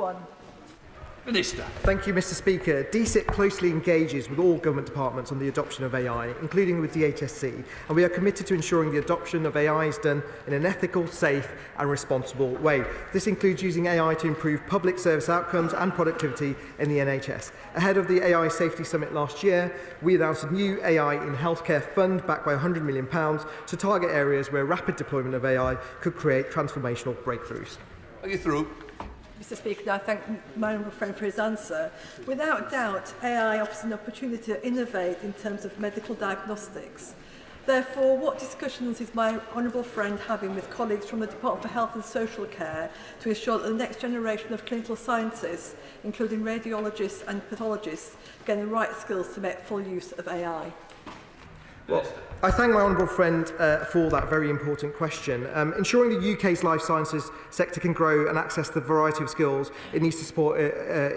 one. Minister. Thank you, Mr. Speaker. DSIT closely engages with all government departments on the adoption of AI, including with DHSC, and we are committed to ensuring the adoption of AI is done in an ethical, safe and responsible way. This includes using AI to improve public service outcomes and productivity in the NHS. Ahead of the AI Safety Summit last year, we announced a new AI in Healthcare fund backed by £100 million to target areas where rapid deployment of AI could create transformational breakthroughs. Are you through? Mr. Speaker, I thank my honourable friend for his answer. Without doubt, AI offers an opportunity to innovate in terms of medical diagnostics. Therefore, what discussions is my honourable friend having with colleagues from the Department for Health and Social Care to ensure that the next generation of clinical scientists, including radiologists and pathologists, get the right skills to make full use of AI? Well, I thank my honourable friend for that very important question. Ensuring the UK's life sciences sector can grow and access the variety of skills it needs to support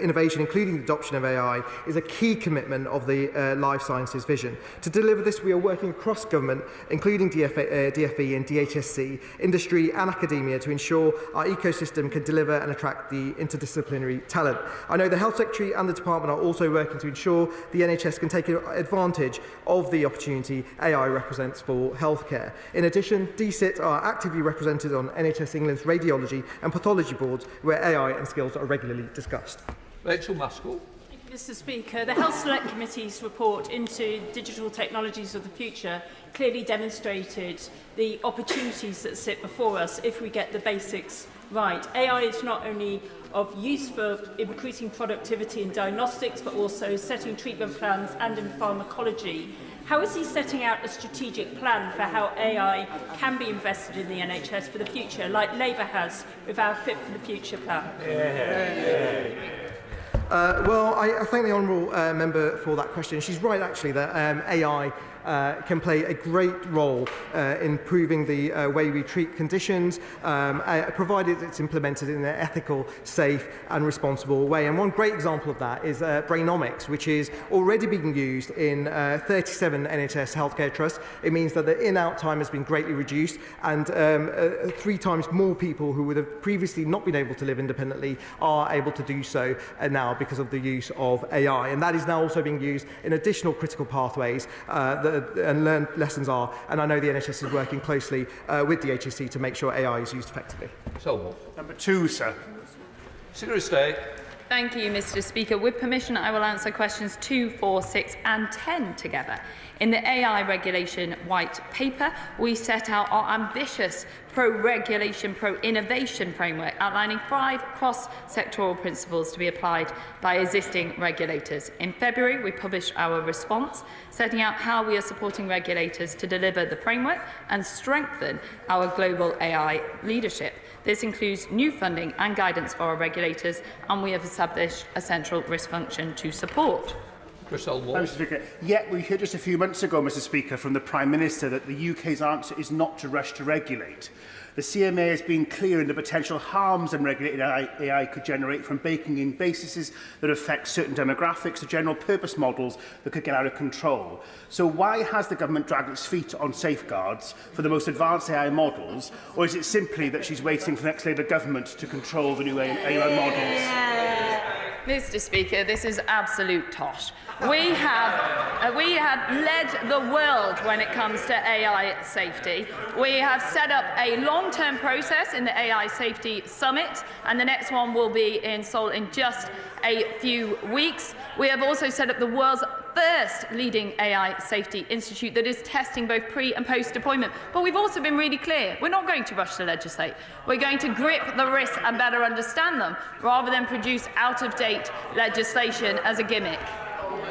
innovation, including the adoption of AI, is a key commitment of the life sciences vision. To deliver this, we are working across government, including DFE and DHSC, industry and academia, to ensure our ecosystem can deliver and attract the interdisciplinary talent. I know the Health Secretary and the Department are also working to ensure the NHS can take advantage of the opportunity AI represents for healthcare. In addition, DSIT are actively represented on NHS England's radiology and pathology boards, where AI and skills are regularly discussed. Rachel Maskell. Thank you, Mr. Speaker. The Health Select Committee's report into digital technologies of the future clearly demonstrated the opportunities that sit before us if we get the basics right. AI is not only of use for increasing productivity in diagnostics, but also setting treatment plans and in pharmacology. How is he setting out a strategic plan for how AI can be invested in the NHS for the future, like Labour has with our Fit for the Future plan? Well, I thank the honourable member for that question. She's right, actually, that AI can play a great role in improving the way we treat conditions, provided it's implemented in an ethical, safe and responsible way. And one great example of that is Brainomics, which is already being used in 37 NHS healthcare trusts. It means that the in-out time has been greatly reduced, and 3 times more people who would have previously not been able to live independently are able to do so now because of the use of AI. And that is now also being used in additional critical pathways and learned lessons are, and I know the NHS is working closely with the HSC to make sure AI is used effectively. So, Number 2, sir. Secretary of State. Thank you, Mr. Speaker. With permission, I will answer questions 2, 4, 6 and 10 together. In the AI regulation white paper, we set out our ambitious pro-regulation, pro-innovation framework, outlining 5 cross-sectoral principles to be applied by existing regulators. In February, we published our response, setting out how we are supporting regulators to deliver the framework and strengthen our global AI leadership. This includes new funding and guidance for our regulators, and we have established a central risk function to support. Mr. Speaker, yet we heard just a few months ago, Mr. Speaker, from the Prime Minister that the UK's answer is not to rush to regulate. The CMA has been clear in the potential harms unregulated AI could generate, from baking in bases that affect certain demographics to general purpose models that could get out of control. So why has the government dragged its feet on safeguards for the most advanced AI models, or is it simply that she's waiting for the next Labour government to control the new AI models? Mr. Speaker, this is absolute tosh. We have led the world when it comes to AI safety. We have set up a long-term process in the AI Safety Summit, and the next one will be in Seoul in just a few weeks. We have also set up the world's first leading AI safety institute that is testing both pre- and post-deployment. But we've also been really clear, we're not going to rush to legislate. We're going to grip the risks and better understand them, rather than produce out-of-date legislation as a gimmick.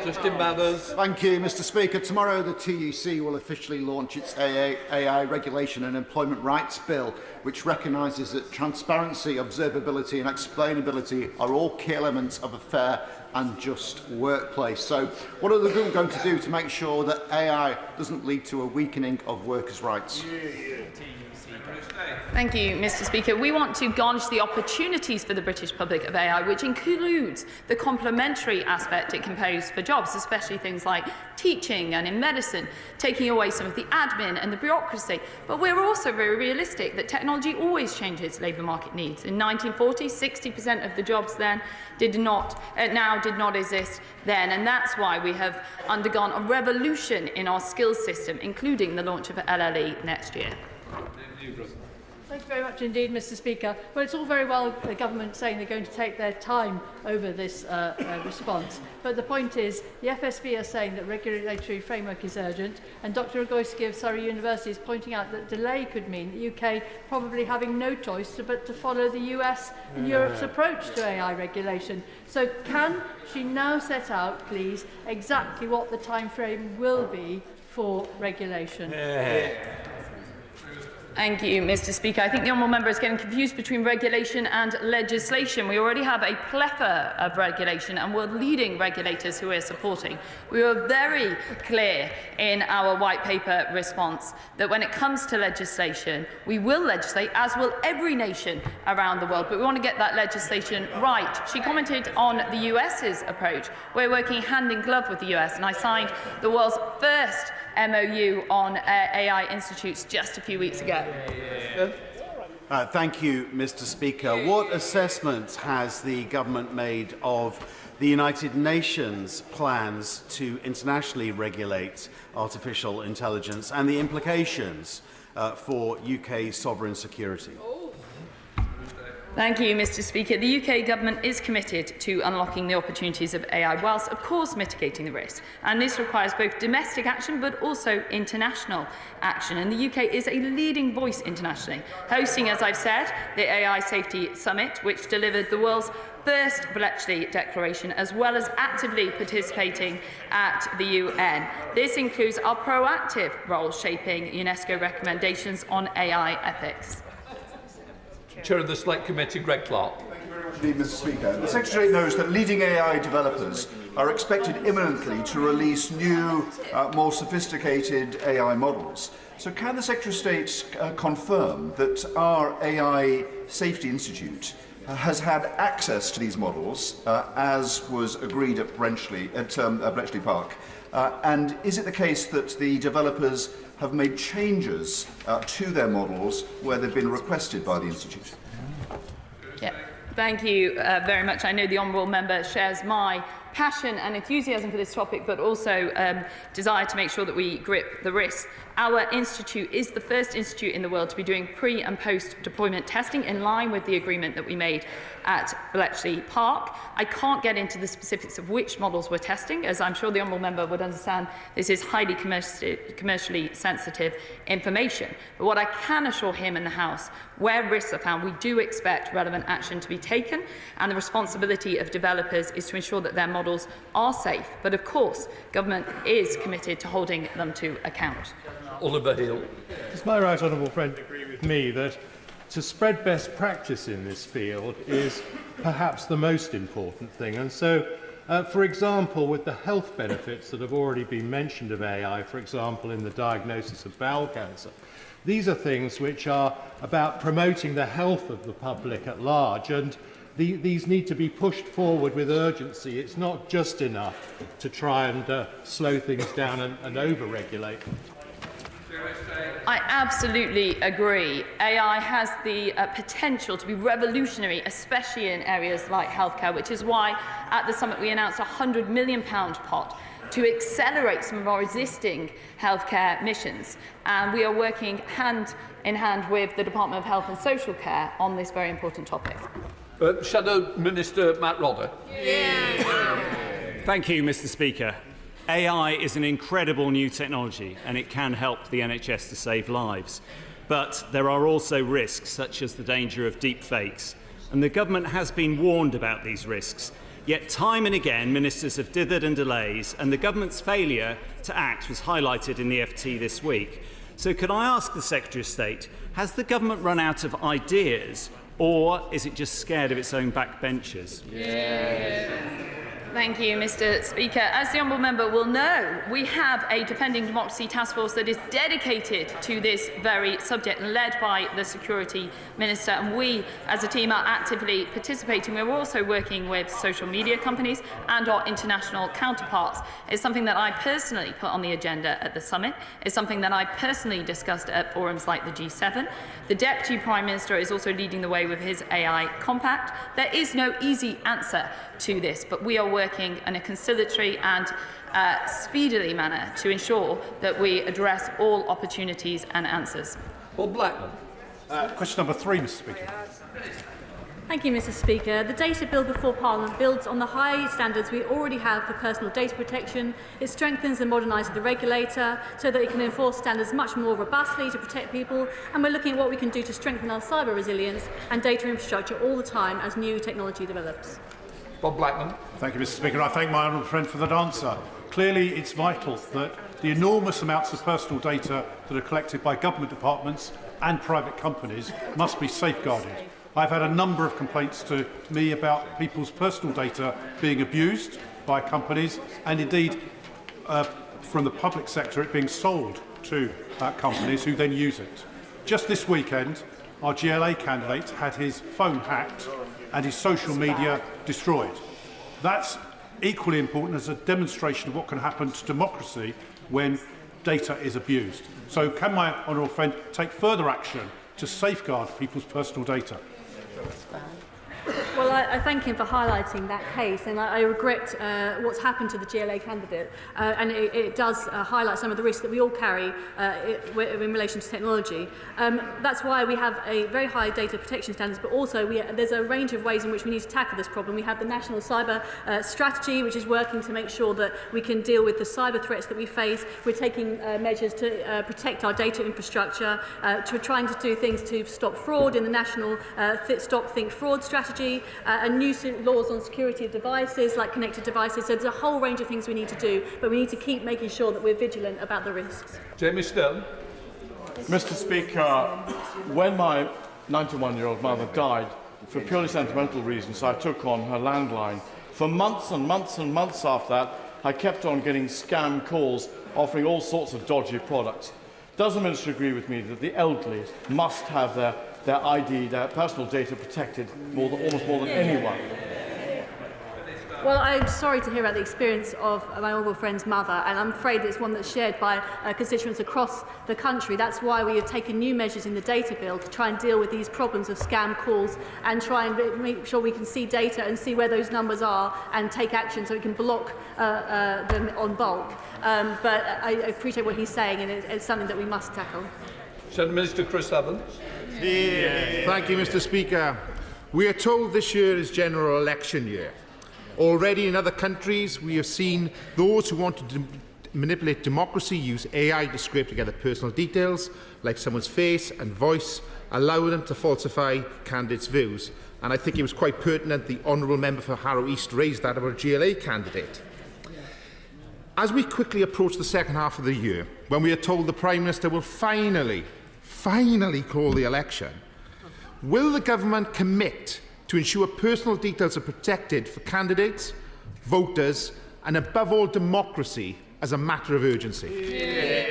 Justin Mathers. Thank you, Mr. Speaker. Tomorrow, the TUC will officially launch its AI Regulation and Employment Rights Bill, which recognises that transparency, observability and explainability are all key elements of a fair and just workplace. So what are the government going to do to make sure that AI doesn't lead to a weakening of workers' rights? Thank you, Mr. Speaker. We want to garnish the opportunities for the British public of AI, which includes the complementary aspect it can pose for jobs, especially things like teaching and in medicine, taking away some of the admin and the bureaucracy. But we're also very realistic that technology always changes labour market needs. In 1940, 60% of the jobs then now did not exist then, and that's why we have undergone a revolution in our skills system, including the launch of LLE next year. Thank you very much indeed, Mr. Speaker. Well, it's all very well the government saying they're going to take their time over this response, but the point is the FSB are saying that regulatory framework is urgent, and Dr. Ogoyski of Surrey University is pointing out that delay could mean the UK probably having no choice but to follow the US and Europe's approach to AI regulation. So can she now set out, please, exactly what the time frame will be for regulation? Thank you, Mr. Speaker. I think the honourable member is getting confused between regulation and legislation. We already have a plethora of regulation and world-leading regulators who we are supporting. We were very clear in our white paper response that when it comes to legislation, we will legislate, as will every nation around the world, but we want to get that legislation right. She commented on the US's approach. We're working hand in glove with the US, and I signed the world's first MOU on AI institutes just a few weeks ago. Thank you, Mr. Speaker. What assessment has the government made of the United Nations plans to internationally regulate artificial intelligence and the implications for UK sovereign security? Thank you, Mr. Speaker. The UK government is committed to unlocking the opportunities of AI, whilst of course mitigating the risks. And this requires both domestic action but also international action. And the UK is a leading voice internationally, hosting, as I've said, the AI Safety Summit, which delivered the world's first Bletchley Declaration, as well as actively participating at the UN. This includes our proactive role shaping UNESCO recommendations on AI ethics. Chair of the Select Committee, Greg Clark. Thank you very much indeed, Mr. Speaker. The Secretary knows that leading AI developers are expected imminently to release new, more sophisticated AI models. So can the Secretary of State confirm that our AI Safety Institute has had access to these models, as was agreed at Bletchley Park? And is it the case that the developers have made changes to their models where they've been requested by the Institute? Yeah. Thank you very much. I know the honourable member shares my passion and enthusiasm for this topic, but also desire to make sure that we grip the risks. Our institute is the first institute in the world to be doing pre- and post-deployment testing in line with the agreement that we made at Bletchley Park. I can't get into the specifics of which models we're testing, as I'm sure the honourable member would understand this is highly commercially sensitive information. But what I can assure him and the House, where risks are found, we do expect relevant action to be taken, and the responsibility of developers is to ensure that their models are safe. But of course, government is committed to holding them to account. Oliver Hill. Does my right honourable friend agree with me that to spread best practice in this field is perhaps the most important thing? And so, for example, with the health benefits that have already been mentioned of AI, for example, in the diagnosis of bowel cancer, these are things which are about promoting the health of the public at large, and these need to be pushed forward with urgency. It's not just enough to try and slow things down and over-regulate. I absolutely agree. AI has the potential to be revolutionary, especially in areas like healthcare, which is why at the summit we announced a £100 million pot to accelerate some of our existing healthcare missions. And we are working hand in hand with the Department of Health and Social Care on this very important topic. Shadow Minister Matt Rodder. Thank you, Mr. Speaker. AI is an incredible new technology and it can help the NHS to save lives. But there are also risks, such as the danger of deep fakes. And the government has been warned about these risks. Yet time and again, ministers have dithered and delays, and the government's failure to act was highlighted in the FT this week. So could I ask the Secretary of State, has the government run out of ideas, or is it just scared of its own backbenchers? Thank you, Mr. Speaker. As the Honourable Member will know, we have a Defending Democracy task force that is dedicated to this very subject and led by the Security Minister. And we, as a team, are actively participating. We're also working with social media companies and our international counterparts. It's something that I personally put on the agenda at the summit. It's something that I personally discussed at forums like the G7. The Deputy Prime Minister is also leading the way with his AI compact. There is no easy answer to this, but we are working in a conciliatory and speedily manner to ensure that we address all opportunities and answers. Bob Blackman. Question number 3, Mr. Speaker. Thank you, Mr. Speaker. The data bill before Parliament builds on the high standards we already have for personal data protection. It strengthens and modernises the regulator so that it can enforce standards much more robustly to protect people. And we're looking at what we can do to strengthen our cyber resilience and data infrastructure all the time as new technology develops. Bob Blackman. Thank you, Mr. Speaker. I thank my honourable friend for that answer. Clearly, it's vital that the enormous amounts of personal data that are collected by government departments and private companies must be safeguarded. I've had a number of complaints to me about people's personal data being abused by companies and indeed from the public sector it being sold to companies who then use it. Just this weekend, our GLA candidate had his phone hacked and his social media destroyed. That's equally important as a demonstration of what can happen to democracy when data is abused. So can my honourable friend take further action to safeguard people's personal data? Well, I thank him for highlighting that case, and I regret what's happened to the GLA candidate, and it does highlight some of the risks that we all carry in relation to technology. That's why we have a very high data protection standards, but also there's a range of ways in which we need to tackle this problem. We have the National Cyber Strategy, which is working to make sure that we can deal with the cyber threats that we face. We're taking measures to protect our data infrastructure, to trying to do things to stop fraud in the National Stop Think Fraud Strategy, and new laws on security of devices like connected devices. So there's a whole range of things we need to do, but we need to keep making sure that we're vigilant about the risks. Jamie Stone. Mr. Speaker, when my 91-year-old mother died, for purely sentimental reasons, I took on her landline. For months and months and months after that, I kept on getting scam calls offering all sorts of dodgy products. Does the Minister agree with me that the elderly must have their ID, their personal data protected almost more than anyone? Well, I'm sorry to hear about the experience of my honourable friend's mother, and I'm afraid it's one that's shared by constituents across the country. That's why we have taken new measures in the data bill to try and deal with these problems of scam calls and try and make sure we can see data and see where those numbers are and take action so we can block them on bulk. But I appreciate what he's saying, and it's something that we must tackle. Shadow Minister Chris Evans. Thank you, Mr. Speaker. We are told this year is general election year. Already in other countries, we have seen those who want to manipulate democracy use AI to scrape together personal details, like someone's face and voice, allowing them to falsify candidates' views. And I think it was quite pertinent the Honourable Member for Harrow East raised that about a GLA candidate. As we quickly approach the second half of the year, when we are told the Prime Minister will finally call the election, will the government commit to ensure personal details are protected for candidates, voters, and above all, democracy as a matter of urgency?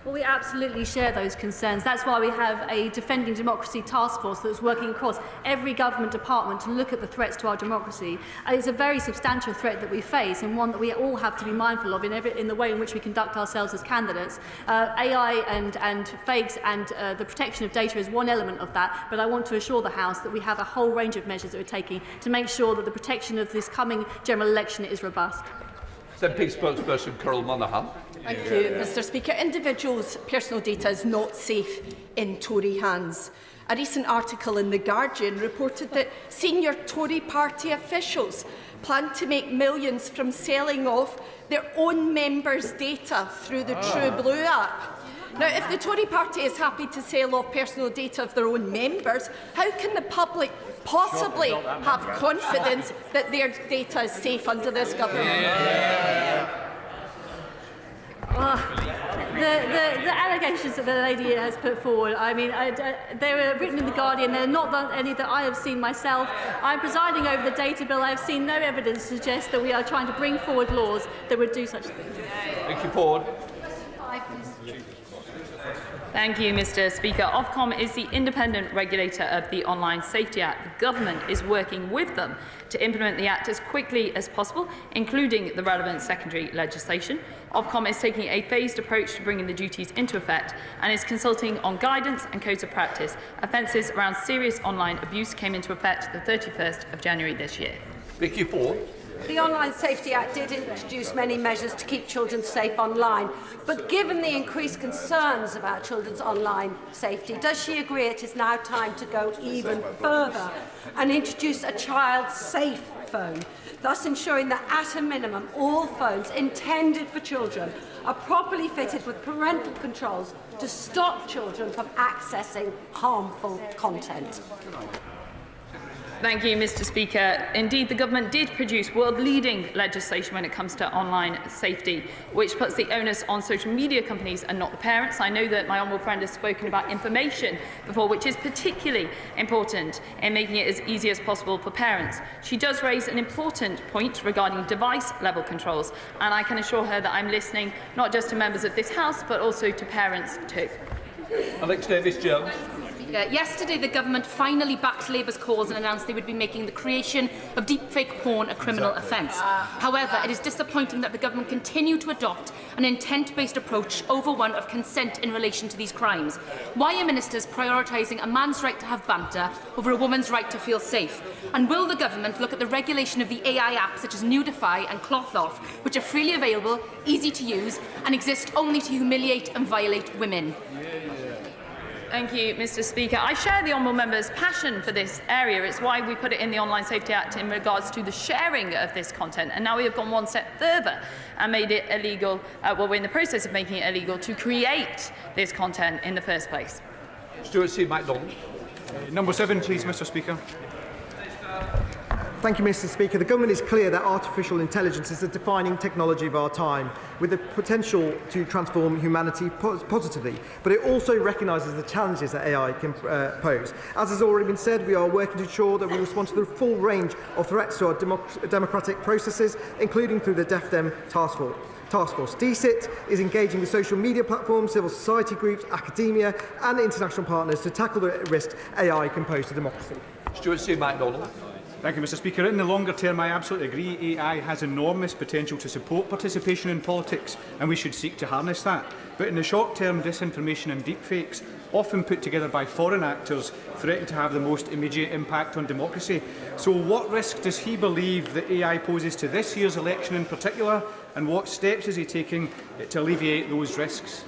Well, we absolutely share those concerns. That's why we have a Defending Democracy task force that's working across every government department to look at the threats to our democracy. It's a very substantial threat that we face, and one that we all have to be mindful of in the way in which we conduct ourselves as candidates. AI and fakes and the protection of data is one element of that, but I want to assure the House that we have a whole range of measures that we're taking to make sure that the protection of this coming general election is robust. SNP spokesperson Carol Monaghan. Thank you, Mr. Speaker. Individuals' personal data is not safe in Tory hands. A recent article in The Guardian reported that senior Tory party officials plan to make millions from selling off their own members' data through the True Blue app. Now, if the Tory party is happy to sell off personal data of their own members, how can the public possibly have confidence that their data is safe under this government? the allegations that the lady has put forward, I mean, they were written in The Guardian. They're not any that I have seen myself. I'm presiding over the data bill. I have seen no evidence to suggest that we are trying to bring forward laws that would do such things. Thank you, Ford. Thank you, Mr. Speaker. Ofcom is the independent regulator of the Online Safety Act. The government is working with them to implement the Act as quickly as possible, including the relevant secondary legislation. Ofcom is taking a phased approach to bringing the duties into effect and is consulting on guidance and codes of practice. Offences around serious online abuse came into effect the 31st of January this year. Vicky Ford. The Online Safety Act did introduce many measures to keep children safe online, but given the increased concerns about children's online safety, does she agree it is now time to go even further and introduce a child-safe phone, thus ensuring that at a minimum all phones intended for children are properly fitted with parental controls to stop children from accessing harmful content? Thank you, Mr. Speaker. Indeed, the government did produce world-leading legislation when it comes to online safety, which puts the onus on social media companies and not the parents. I know that my honourable friend has spoken about information before, which is particularly important in making it as easy as possible for parents. She does raise an important point regarding device-level controls, and I can assure her that I'm listening not just to members of this House, but also to parents too. Alex Davis-Jones. Yesterday, the government finally backed Labour's cause and announced they would be making the creation of deepfake porn a criminal offence. However, it is disappointing that the government continue to adopt an intent-based approach over one of consent in relation to these crimes. Why are ministers prioritising a man's right to have banter over a woman's right to feel safe? And will the government look at the regulation of the AI apps such as Nudify and Clothoff, which are freely available, easy to use, and exist only to humiliate and violate women? Thank you, Mr. Speaker. I share the honourable member's passion for this area. It's why we put it in the Online Safety Act in regards to the sharing of this content. And now we have gone one step further and made it illegal, well, we're in the process of making it illegal to create this content in the first place. Stuart C. MacDonald. Number 7, please, Mr. Speaker. Thank you, Mr. Speaker. The government is clear that artificial intelligence is a defining technology of our time, with the potential to transform humanity positively. But it also recognises the challenges that AI can pose. As has already been said, we are working to ensure that we respond to the full range of threats to our democratic processes, including through the DEFDEM task force. DCIT is engaging with social media platforms, civil society groups, academia and international partners to tackle the risks AI can pose to democracy. Stuart C. MacDonald. Thank you, Mr. Speaker. In the longer term, I absolutely agree. AI has enormous potential to support participation in politics, and we should seek to harness that. But in the short term, disinformation and deepfakes, often put together by foreign actors, threaten to have the most immediate impact on democracy. So what risk does he believe that AI poses to this year's election in particular, and what steps is he taking to alleviate those risks?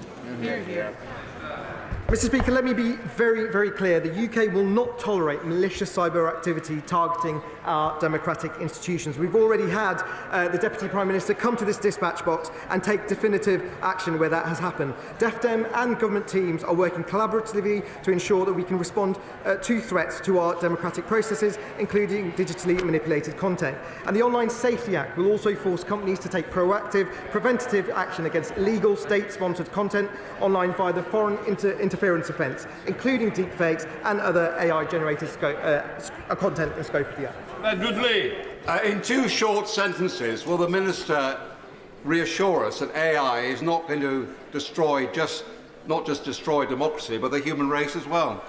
Mr. Speaker, let me be very, very clear. The UK will not tolerate malicious cyber activity targeting our democratic institutions. We've already had the Deputy Prime Minister come to this dispatch box and take definitive action where that has happened. DEFDEM and government teams are working collaboratively to ensure that we can respond to threats to our democratic processes, including digitally manipulated content. And the Online Safety Act will also force companies to take proactive, preventative action against illegal state-sponsored content online via the foreign interference offence, including deepfakes and other AI-generated content in scope of the Act. Edward Lee. In 2 short sentences, will the Minister reassure us that AI is not going to destroy not just destroy democracy, but the human race as well?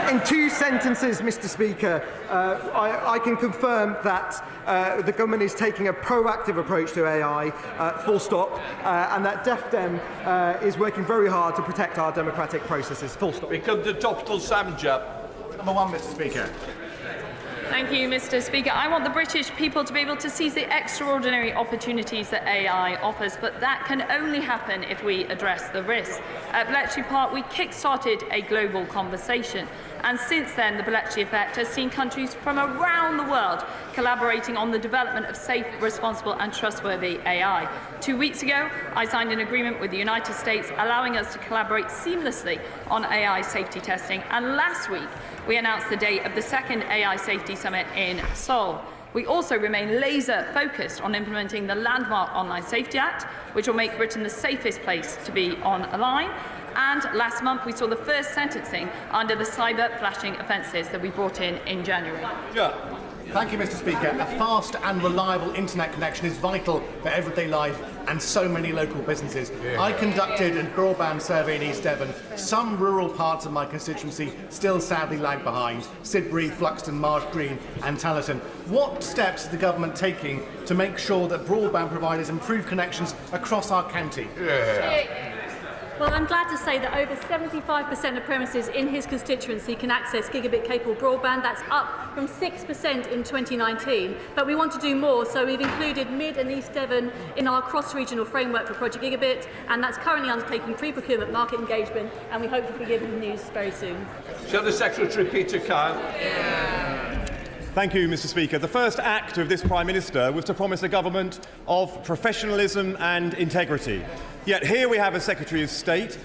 In 2 sentences, Mr. Speaker, I can confirm that the government is taking a proactive approach to AI, full stop, and that DEFDEM is working very hard to protect our democratic processes, full stop. We come to Topical Samja. Number 1, Mr. Speaker. Thank you, Mr. Speaker. I want the British people to be able to seize the extraordinary opportunities that AI offers, but that can only happen if we address the risks. At Bletchley Park, we kick-started a global conversation, and since then, the Bletchley Effect has seen countries from around the world collaborating on the development of safe, responsible and trustworthy AI. 2 weeks ago, I signed an agreement with the United States allowing us to collaborate seamlessly on AI safety testing, and last week, we announced the date of the 2nd AI Safety Summit in Seoul. We also remain laser-focused on implementing the landmark Online Safety Act, which will make Britain the safest place to be online. And last month, we saw the first sentencing under the cyber flashing offences that we brought in January. Yeah. Thank you, Mr. Speaker. A fast and reliable internet connection is vital for everyday life and so many local businesses. I conducted a broadband survey in East Devon. Some rural parts of my constituency still sadly lag behind: Sidbury, Fluxton, Marsh Green and Tallerton. What steps is the government taking to make sure that broadband providers improve connections across our county? Well, I'm glad to say that over 75% of premises in his constituency can access gigabit-capable broadband. That's up from 6% in 2019. But we want to do more, so we've included Mid and East Devon in our cross-regional framework for Project Gigabit, and that's currently undertaking pre-procurement market engagement, and we hope to be giving news very soon. Shall the Secretary Peter Kyle? Thank you, Mr. Speaker. The first act of this Prime Minister was to promise a government of professionalism and integrity. Yet here we have a Secretary of State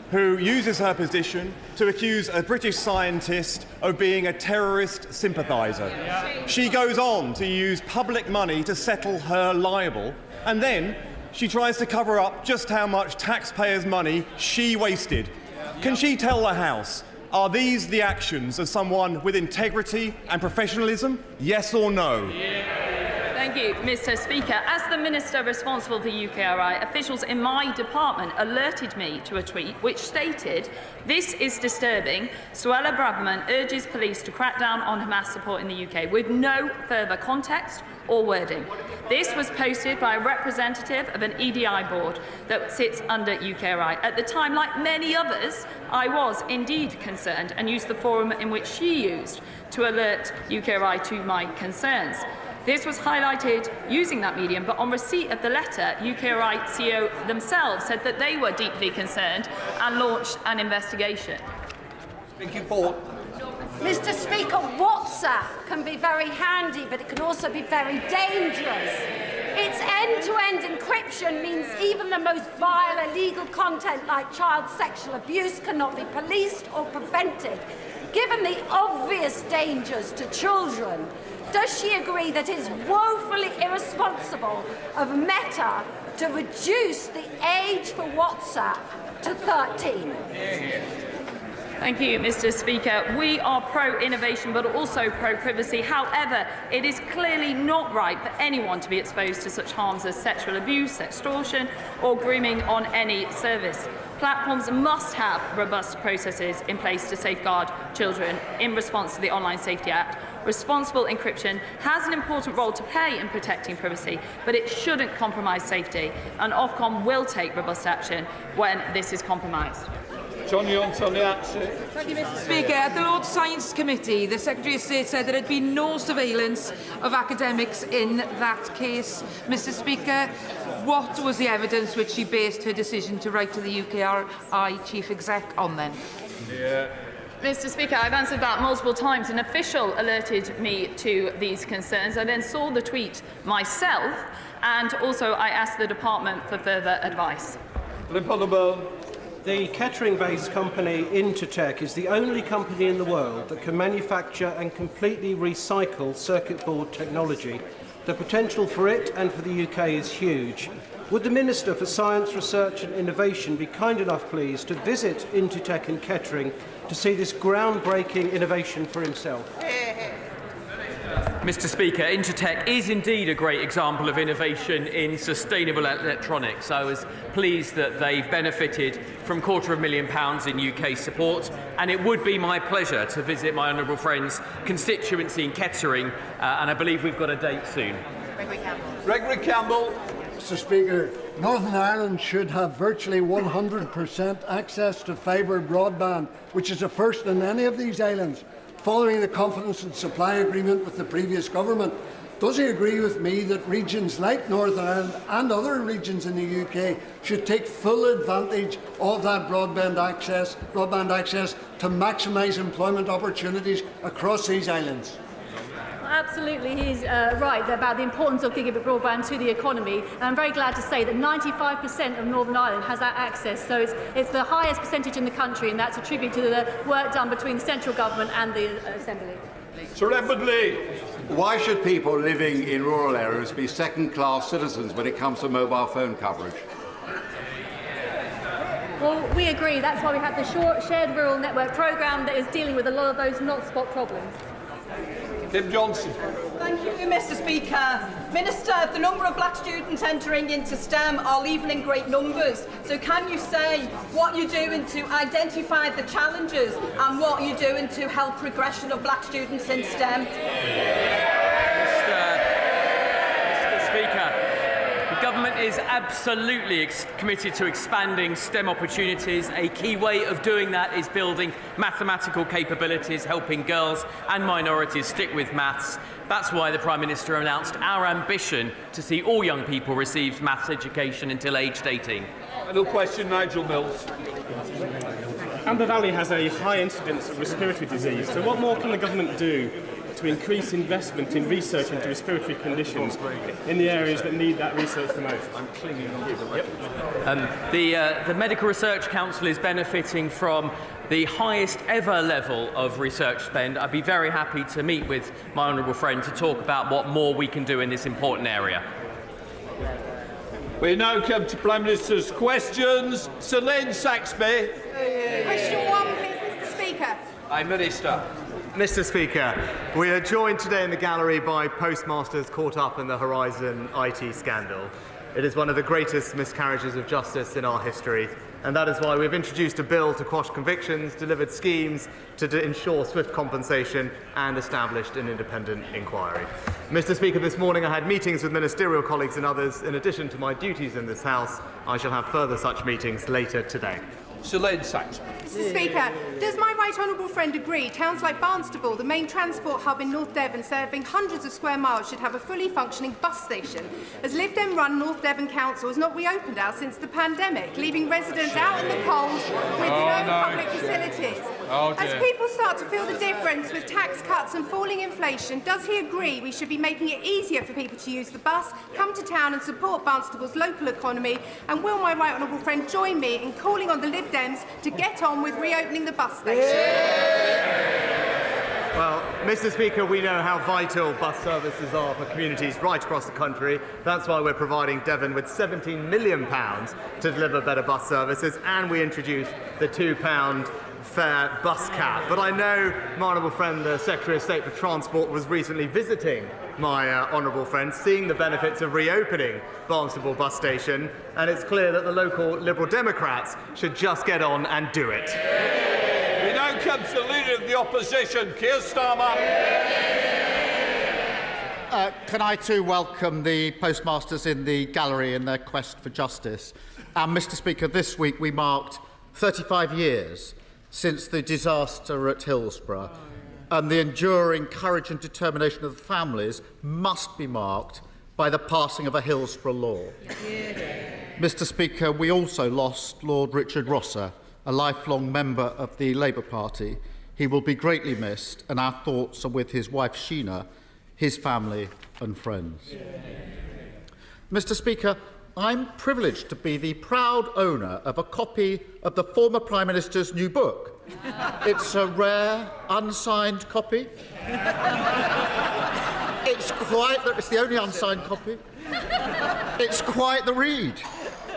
who uses her position to accuse a British scientist of being a terrorist sympathiser. She goes on to use public money to settle her libel, and then she tries to cover up just how much taxpayers' money she wasted. Can she tell the House, are these the actions of someone with integrity and professionalism? Yes or no? Thank you, Mr. Speaker. As the Minister responsible for UKRI, officials in my department alerted me to a tweet which stated, "This is disturbing. Suella Braverman urges police to crack down on Hamas support in the UK," with no further context or wording. This was posted by a representative of an EDI board that sits under UKRI. At the time, like many others, I was indeed concerned and used the forum in which she used to alert UKRI to my concerns. This was highlighted using that medium, but on receipt of the letter, UKRI CEO themselves said that they were deeply concerned and launched an investigation. Thank you, Paul. Mr. Speaker, WhatsApp can be very handy, but it can also be very dangerous. Its end-to-end encryption means even the most vile illegal content like child sexual abuse cannot be policed or prevented. Given the obvious dangers to children, does she agree that it is woefully irresponsible of Meta to reduce the age for WhatsApp to 13? Thank you, Mr. Speaker. We are pro-innovation but also pro-privacy. However, it is clearly not right for anyone to be exposed to such harms as sexual abuse, extortion or grooming on any service. Platforms must have robust processes in place to safeguard children in response to the Online Safety Act. Responsible encryption has an important role to play in protecting privacy, but it shouldn't compromise safety, and Ofcom will take robust action when this is compromised. Thank you, Mr. Speaker. At the Lord Science Committee, the Secretary of State said there had been no surveillance of academics in that case. Mr. Speaker, what was the evidence which she based her decision to write to the UKRI Chief Exec on then? Mr. Speaker, I've answered that multiple times. An official alerted me to these concerns. I then saw the tweet myself, and also I asked the department for further advice. The Kettering-based company Intertech is the only company in the world that can manufacture and completely recycle circuit board technology. The potential for it and for the UK is huge. Would the Minister for Science, Research and Innovation be kind enough, please, to visit Intertech in Kettering to see this groundbreaking innovation for himself? Mr. Speaker, Intertech is indeed a great example of innovation in sustainable electronics. I was pleased that they've benefited from £250,000 in UK support, and it would be my pleasure to visit my honourable friend's constituency in Kettering, and I believe we've got a date soon. Gregory Campbell. Mr. Speaker, Northern Ireland should have virtually 100% access to fibre broadband, which is a first in any of these islands, following the confidence and supply agreement with the previous government. Does he agree with me that regions like Northern Ireland and other regions in the UK should take full advantage of that broadband access to maximise employment opportunities across these islands? Absolutely, he's right about the importance of gigabit broadband to the economy. And I'm very glad to say that 95% of Northern Ireland has that access. So it's the highest percentage in the country, and that's a tribute to the work done between the central government and the Assembly. Sir Edmundley. Why should people living in rural areas be second-class citizens when it comes to mobile phone coverage? Well, we agree. That's why we have the Shared Rural Network programme that is dealing with a lot of those not-spot problems. Tim Johnson. Thank you, Mr. Speaker. Minister, the number of black students entering into STEM are leaving in great numbers. So can you say what you're doing to identify the challenges and what you're doing to help progression of black students in STEM? Mr. Speaker, the government is absolutely committed to expanding STEM opportunities. A key way of doing that is building mathematical capabilities, helping girls and minorities stick with maths. That's why the Prime Minister announced our ambition to see all young people receive maths education until aged 18. Final question, Nigel Mills. Amber Valley has a high incidence of respiratory disease, so what more can the government do to increase investment in research into respiratory conditions in the areas that need that research the most? I'm clinging on to the Medical Research Council is benefiting from the highest ever level of research spend. I'd be very happy to meet with my honourable friend to talk about what more we can do in this important area. We now come to Prime Minister's questions. Sir Lane Saxby. Question 1, please, Mr. Speaker. Prime Minister. Mr. Speaker, we are joined today in the gallery by postmasters caught up in the Horizon IT scandal. It is one of the greatest miscarriages of justice in our history, and that is why we've introduced a bill to quash convictions, delivered schemes to ensure swift compensation, and established an independent inquiry. Mr. Speaker, this morning I had meetings with ministerial colleagues and others. In addition to my duties in this House, I shall have further such meetings later today. Sir Lane Saxby. Mr. Speaker, does my right honourable friend agree towns like Barnstaple, the main transport hub in North Devon serving hundreds of square miles, should have a fully functioning bus station, as Lib Dem run North Devon Council has not reopened out since the pandemic, leaving residents out in the cold with no public facilities? As people start to feel the difference with tax cuts and falling inflation, does he agree we should be making it easier for people to use the bus, come to town and support Barnstable's local economy? And will my right honourable friend join me in calling on the Lib Dems to get on with reopening the bus station? Well, Mr. Speaker, we know how vital bus services are for communities right across the country. That's why we're providing Devon with £17 million to deliver better bus services, and we introduced the £2 fare bus cap. But I know my honourable friend, the Secretary of State for Transport, was recently visiting my honourable friend, seeing the benefits of reopening Barnstable bus station, and it's clear that the local Liberal Democrats should just get on and do it. We now come to the Leader of the Opposition, Keir Starmer. Can I too welcome the postmasters in the gallery in their quest for justice? And Mr. Speaker, this week we marked 35 years since the disaster at Hillsborough, and the enduring courage and determination of the families must be marked by the passing of a Hillsborough law. Mr. Speaker, we also lost Lord Richard Rosser, a lifelong member of the Labour Party. He will be greatly missed, and our thoughts are with his wife Sheena, his family and friends. Mr. Speaker, I'm privileged to be the proud owner of a copy of the former Prime Minister's new book. It's a rare, unsigned copy. It's the only unsigned copy. It's quite the read.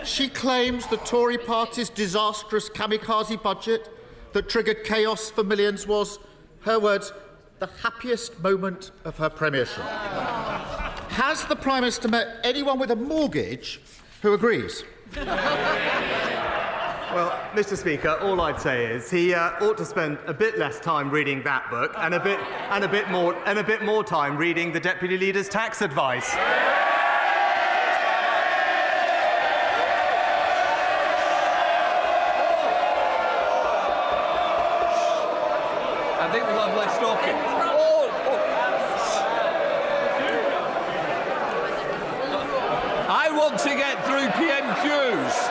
She claims the Tory party's disastrous kamikaze budget that triggered chaos for millions was, her words, the happiest moment of her premiership. Has the Prime Minister met anyone with a mortgage who agrees? Well, Mr. Speaker, all I'd say is he ought to spend a bit less time reading that book and a bit more time reading the Deputy Leader's tax advice. I think we'll have less talking. I want to get through PMQs.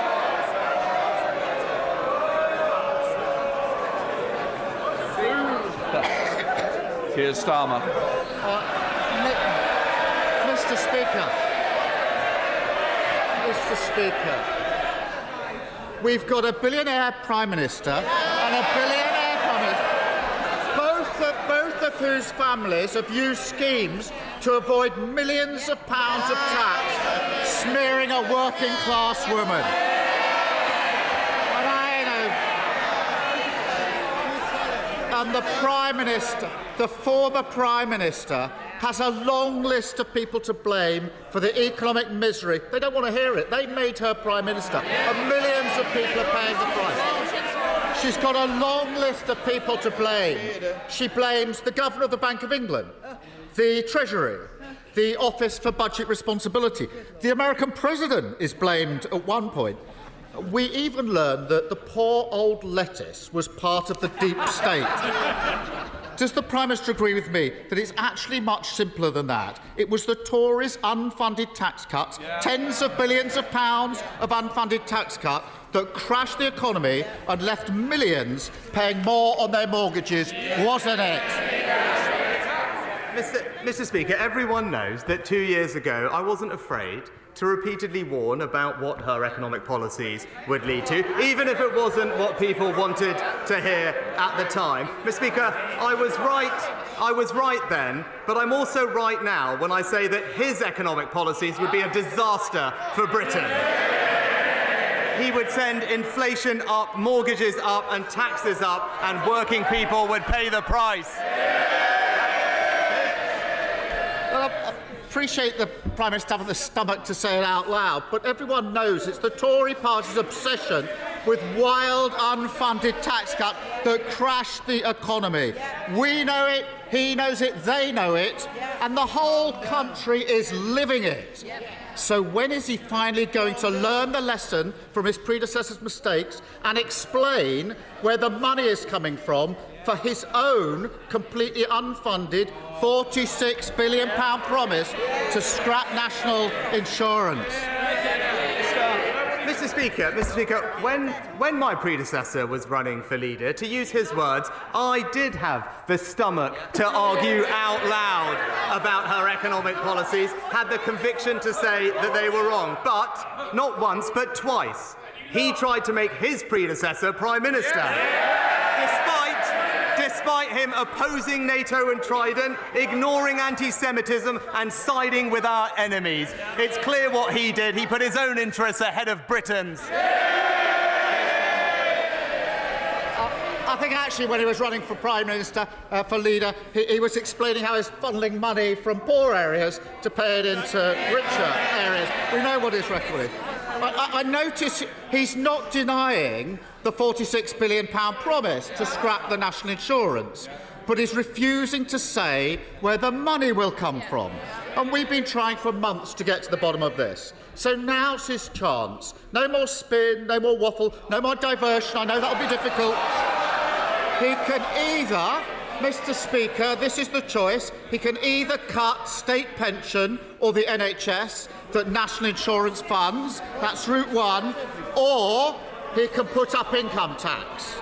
Keir Starmer. Mr. Speaker, we've got a billionaire Prime Minister and a billionaire Prime Minister, both whose families have used schemes to avoid millions of pounds of tax, smearing a working-class woman. And the Prime Minister, the former Prime Minister, has a long list of people to blame for the economic misery. They don't want to hear it. They made her Prime Minister, and millions of people are paying the price. She's got a long list of people to blame. She blames the Governor of the Bank of England, the Treasury, the Office for Budget Responsibility. The American President is blamed at one point. We even learned that the poor old lettuce was part of the deep state. Does the Prime Minister agree with me that it's actually much simpler than that? It was the Tories' unfunded tax cuts, tens of billions of pounds of unfunded tax cut, that crashed the economy and left millions paying more on their mortgages, wasn't it? Mr. Speaker, everyone knows that 2 years ago I wasn't afraid to repeatedly warn about what her economic policies would lead to, even if it wasn't what people wanted to hear at the time. Mr. Speaker, I was right then, but I'm also right now when I say that his economic policies would be a disaster for Britain. He would send inflation up, mortgages up and taxes up, and working people would pay the price. I appreciate the Prime Minister having the stomach to say it out loud, but everyone knows it's the Tory party's obsession with wild, unfunded tax cut that crashed the economy. We know it, he knows it, they know it, and the whole country is living it. So when is he finally going to learn the lesson from his predecessor's mistakes and explain where the money is coming from for his own completely unfunded £46 billion promise to scrap national insurance? Mr. Speaker, when my predecessor was running for leader, to use his words, I did have the stomach to argue out loud about her economic policies, had the conviction to say that they were wrong. But not once, but twice, he tried to make his predecessor Prime Minister. Despite him opposing NATO and Trident, ignoring anti-Semitism and siding with our enemies. It's clear what he did. He put his own interests ahead of Britain's. I think actually when he was running for Prime Minister, for leader, he was explaining how he's funneling money from poor areas to pay it into richer areas. We know what his record is. I notice he's not denying the £46 billion promise to scrap the national insurance, but he's refusing to say where the money will come from. And we've been trying for months to get to the bottom of this. So now's his chance. No more spin, no more waffle, no more diversion. I know that'll be difficult. He can either, Mr. Speaker, this is the choice, he can either cut state pension or the NHS that national insurance funds, that's route one, or he can put up income tax.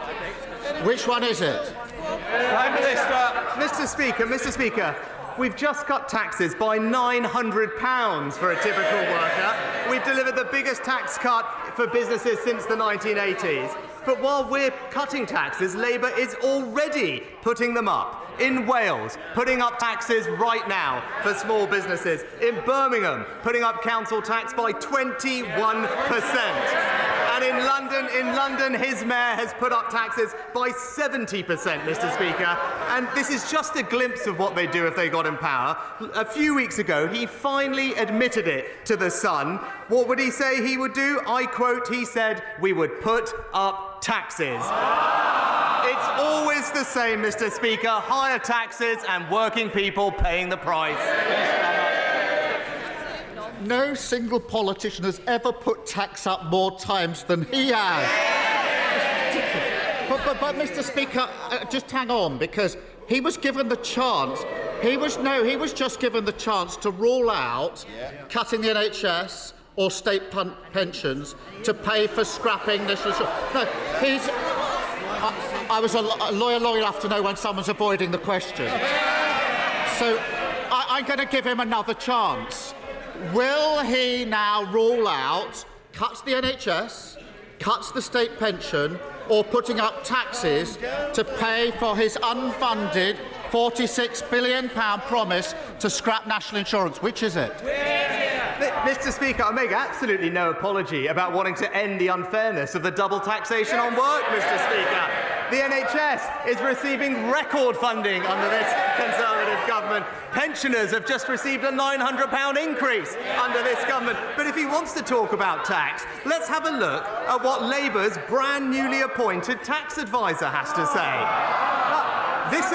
Which one is it? Prime Minister. Mr. Speaker, we've just cut taxes by £900 for a typical worker. We've delivered the biggest tax cut for businesses since the 1980s. But while we're cutting taxes, Labour is already putting them up. In Wales, putting up taxes right now for small businesses. In Birmingham, putting up council tax by 21%. And in London, his mayor has put up taxes by 70%, Mr. Speaker. And this is just a glimpse of what they'd do if they got in power. A few weeks ago, he finally admitted it to The Sun. What would he say he would do? I quote, he said, "We would put up taxes." It's always the same, Mr. Speaker. Higher taxes and working people paying the price. No single politician has ever put tax up more times than he has. But Mr. Speaker, just hang on, because he was given the chance. He was just given the chance to rule out cutting the NHS or state pensions to pay for scrapping national insurance. No, I was a lawyer long enough to know when someone's avoiding the question. So I'm going to give him another chance. Will he now rule out cuts the NHS, cuts the state pension, or putting up taxes to pay for his unfunded £46 billion promise to scrap national insurance? Which is it? Mr. Speaker, I make absolutely no apology about wanting to end the unfairness of the double taxation on work, Mr. Speaker. The NHS is receiving record funding under this Conservative government. Pensioners have just received a £900 increase under this government. But if he wants to talk about tax, let's have a look at what Labour's brand newly appointed tax advisor has to say. This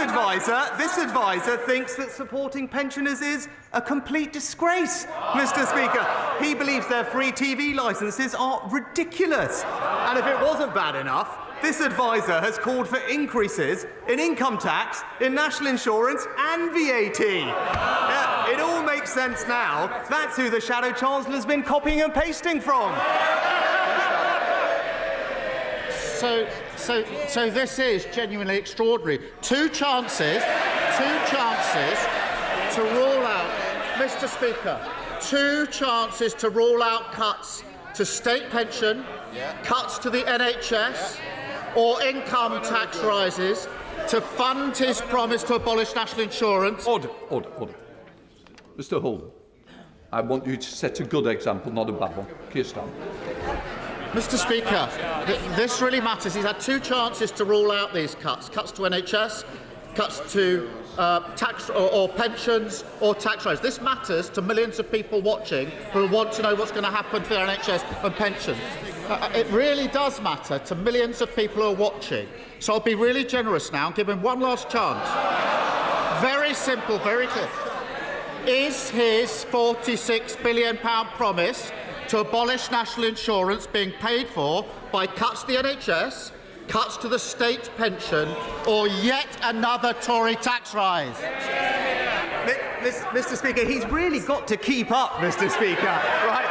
advisor thinks that supporting pensioners is a complete disgrace, Mr. Speaker. He believes their free TV licences are ridiculous. And if it wasn't bad enough, this advisor has called for increases in income tax, in national insurance and VAT. It all makes sense now. That's who the Shadow Chancellor's been copying and pasting from. So this is genuinely extraordinary. Two chances to rule out, Mr. Speaker, two chances to rule out cuts to state pension, cuts to the NHS, or income tax rises to fund his promise to abolish national insurance. Order. Mr. Holden, I want you to set a good example, not a bad one. Keir Starmer. Mr. Speaker, this really matters. He's had two chances to rule out these cuts to NHS, cuts to tax or pensions or tax rises. This matters to millions of people watching who want to know what's going to happen to their NHS and pensions. It really does matter to millions of people who are watching. So I'll be really generous now and give him one last chance. Very simple, very clear. Is his £46 billion promise to abolish national insurance being paid for by cuts to the NHS, cuts to the state pension, or yet another Tory tax rise? Mr. Speaker, he's really got to keep up, Mr. Speaker, right?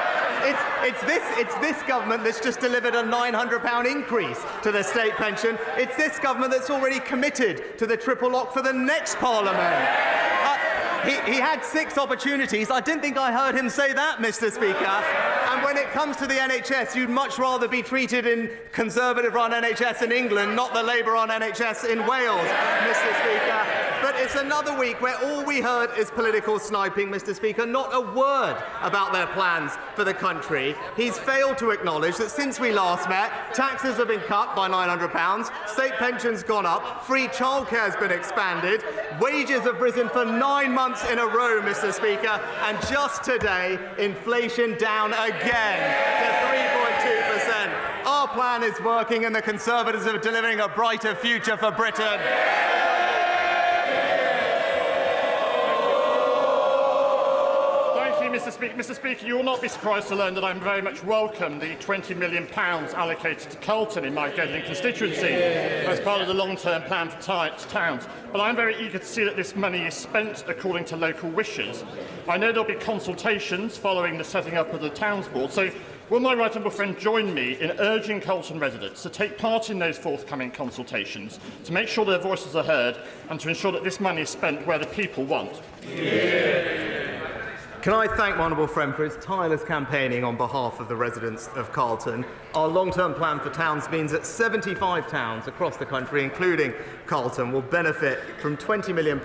It's this government that's just delivered a £900 increase to the state pension. It's this government that's already committed to the triple lock for the next Parliament. He had 6 opportunities. I didn't think I heard him say that, Mr. Speaker. And when it comes to the NHS, you'd much rather be treated in Conservative-run NHS in England, not the Labour-run NHS in Wales, Mr. Speaker. But it's another week where all we heard is political sniping, Mr. Speaker, not a word about their plans for the country. He's failed to acknowledge that since we last met, taxes have been cut by £900, state pensions gone up, free childcare has been expanded, wages have risen for 9 months in a row, Mr. Speaker, and just today, inflation down again to 3.2%. Our plan is working and the Conservatives are delivering a brighter future for Britain. Mr. Speaker, you will not be surprised to learn that I very much welcome the £20 million allocated to Carlton in my Gedling constituency as part of the long-term plan for towns. But I'm very eager to see that this money is spent according to local wishes. I know there will be consultations following the setting up of the Towns Board, so will my right honourable friend join me in urging Carlton residents to take part in those forthcoming consultations, to make sure their voices are heard and to ensure that this money is spent where the people want? Can I thank my honourable friend for his tireless campaigning on behalf of the residents of Carlton. Our long-term plan for towns means that 75 towns across the country, including Carlton, will benefit from £20 million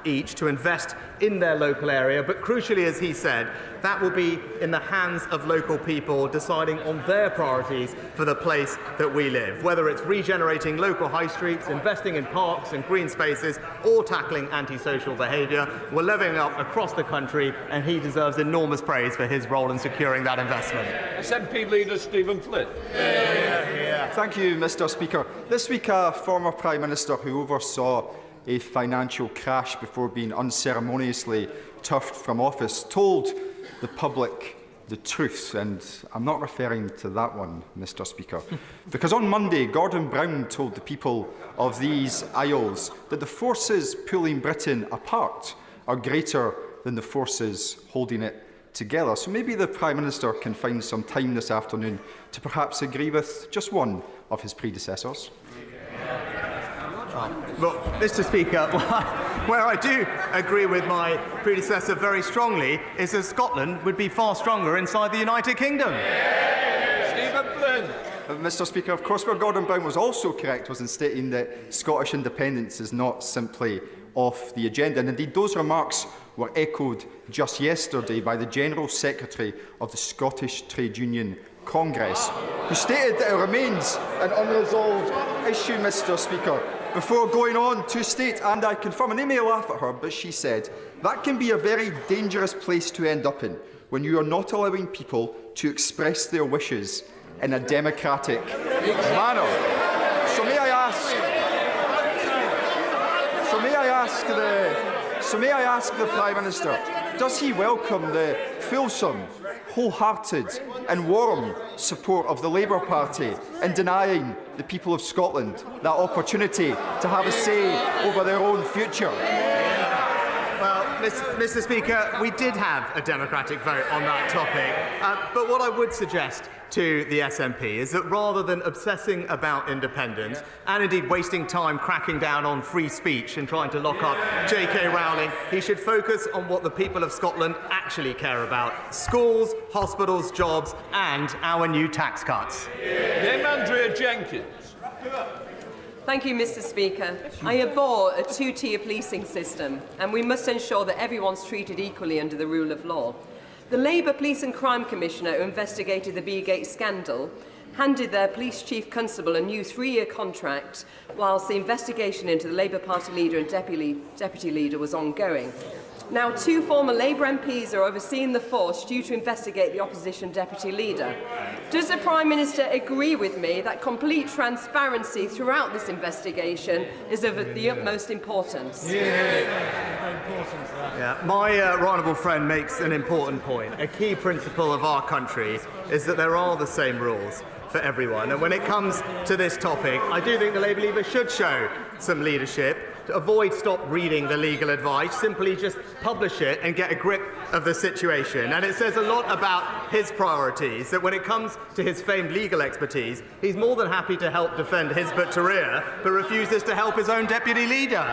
each to invest in their local area. But crucially, as he said, that will be in the hands of local people deciding on their priorities for the place that we live, whether it's regenerating local high streets, investing in parks and green spaces, or tackling antisocial behaviour. We're levelling up across the country, and he deserves enormous praise for his role in securing that investment. SNP leader Stephen Flynn. Thank you, Mr. Speaker. This week, a former Prime Minister who oversaw a financial crash before being unceremoniously turfed from office told the public the truth, and I'm not referring to that one, Mr. Speaker. Because on Monday, Gordon Brown told the people of these Isles that the forces pulling Britain apart are greater than the forces holding it together. So maybe the Prime Minister can find some time this afternoon to perhaps agree with just one of his predecessors. Well, Mr. Speaker, where I do agree with my predecessor very strongly is that Scotland would be far stronger inside the United Kingdom. Stephen Flynn. Mr. Speaker, of course, where Gordon Brown was also correct was in stating that Scottish independence is not simply off the agenda. And indeed, those remarks were echoed just yesterday by the General Secretary of the Scottish Trade Union Congress, who stated that it remains an unresolved issue, Mr. Speaker, before going on to state, and I confirm, and they may laugh at her, but she said, that can be a very dangerous place to end up in when you are not allowing people to express their wishes in a democratic manner. So may I ask the Prime Minister, does he welcome the fulsome, wholehearted and warm support of the Labour Party in denying the people of Scotland that opportunity to have a say over their own future? Well, Mr. Speaker, we did have a democratic vote on that topic, but what I would suggest to the SNP is that rather than obsessing about independence and indeed wasting time cracking down on free speech and trying to lock up J.K. Rowling, he should focus on what the people of Scotland actually care about: schools, hospitals, jobs and our new tax cuts. Andrea Jenkins. Thank you, Mr. Speaker. I abhor a two-tier policing system, and we must ensure that everyone's treated equally under the rule of law. The Labour Police and Crime Commissioner who investigated the Beergate scandal handed their police chief constable a new 3-year contract whilst the investigation into the Labour Party leader and deputy leader was ongoing. Now, 2 former Labour MPs are overseeing the force due to investigate the opposition deputy leader. Does the Prime Minister agree with me that complete transparency throughout this investigation is of the utmost importance? Yeah, my right honourable friend makes an important point. A key principle of our country is that there are the same rules for everyone. And when it comes to this topic, I do think the Labour leader should show some leadership. To avoid stop reading the legal advice, simply just publish it and get a grip of the situation. And it says a lot about his priorities, that when it comes to his famed legal expertise, he's more than happy to help defend Hizbut Tahrir, but refuses to help his own deputy leader.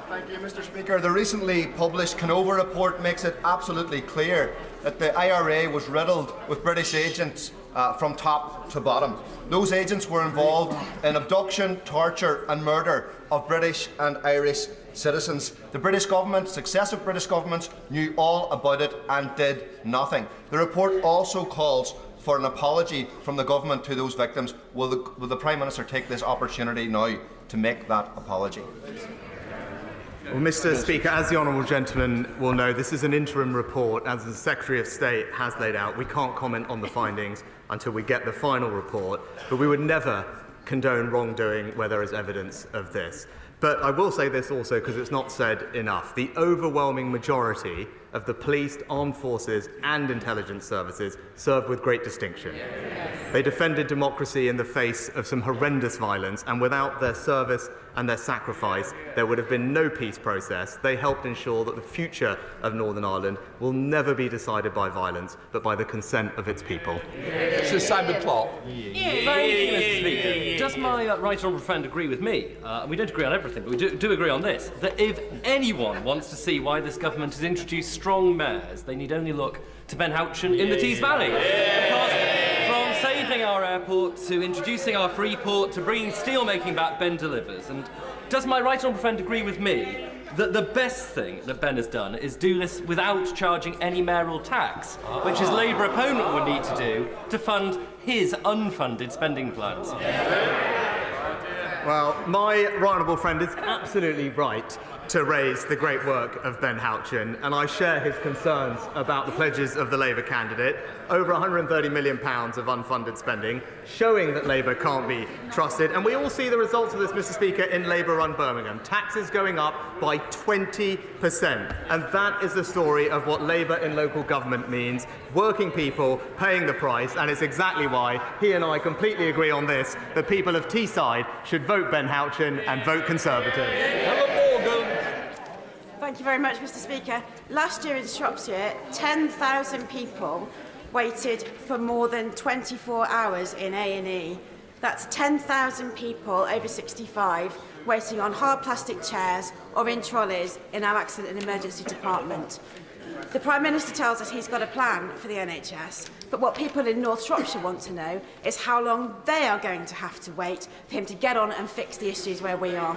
Thank you, Mr. Speaker. The recently published Canova report makes it absolutely clear that the IRA was riddled with British agents from top to bottom. Those agents were involved in abduction, torture and murder of British and Irish citizens. The British government, successive British governments, knew all about it and did nothing. The report also calls for an apology from the government to those victims. Will the Prime Minister take this opportunity now to make that apology? Well, Mr. Speaker, as the honourable gentleman will know, this is an interim report. As the Secretary of State has laid out, we can't comment on the findings until we get the final report, but we would never condone wrongdoing where there is evidence of this. But I will say this also, because it's not said enough. The overwhelming majority of the police, armed forces and intelligence services served with great distinction. They defended democracy in the face of some horrendous violence, and without their service and their sacrifice, there would have been no peace process. They helped ensure that the future of Northern Ireland will never be decided by violence, but by the consent of its people. Sir Simon Clark. Thank you, Mr. Speaker. Does my right honourable friend agree with me? We don't agree on everything, but we do agree on this, that if anyone wants to see why this government has introduced strong mayors, they need only look to Ben Houchen in the Tees Valley. Because from saving our airport to introducing our free port to bringing steel-making back, Ben delivers. And does my right honourable friend agree with me that the best thing that Ben has done is do this without charging any mayoral tax, which his Labour opponent would need to do to fund his unfunded spending plans? Well, my right honourable friend is absolutely right to raise the great work of Ben Houchen, and I share his concerns about the pledges of the Labour candidate. Over £130 million of unfunded spending, showing that Labour can't be trusted. And we all see the results of this, Mr. Speaker, in Labour-run Birmingham. Taxes going up by 20%. And that is the story of what Labour in local government means. Working people paying the price, and it's exactly why he and I completely agree on this. The people of Teesside should vote Ben Houchen and vote Conservative. Thank you very much, Mr. Speaker. Last year in Shropshire, 10,000 people waited for more than 24 hours in A&E. That's 10,000 people over 65 waiting on hard plastic chairs or in trolleys in our accident and emergency department. The Prime Minister tells us he's got a plan for the NHS, but what people in North Shropshire want to know is how long they are going to have to wait for him to get on and fix the issues where we are.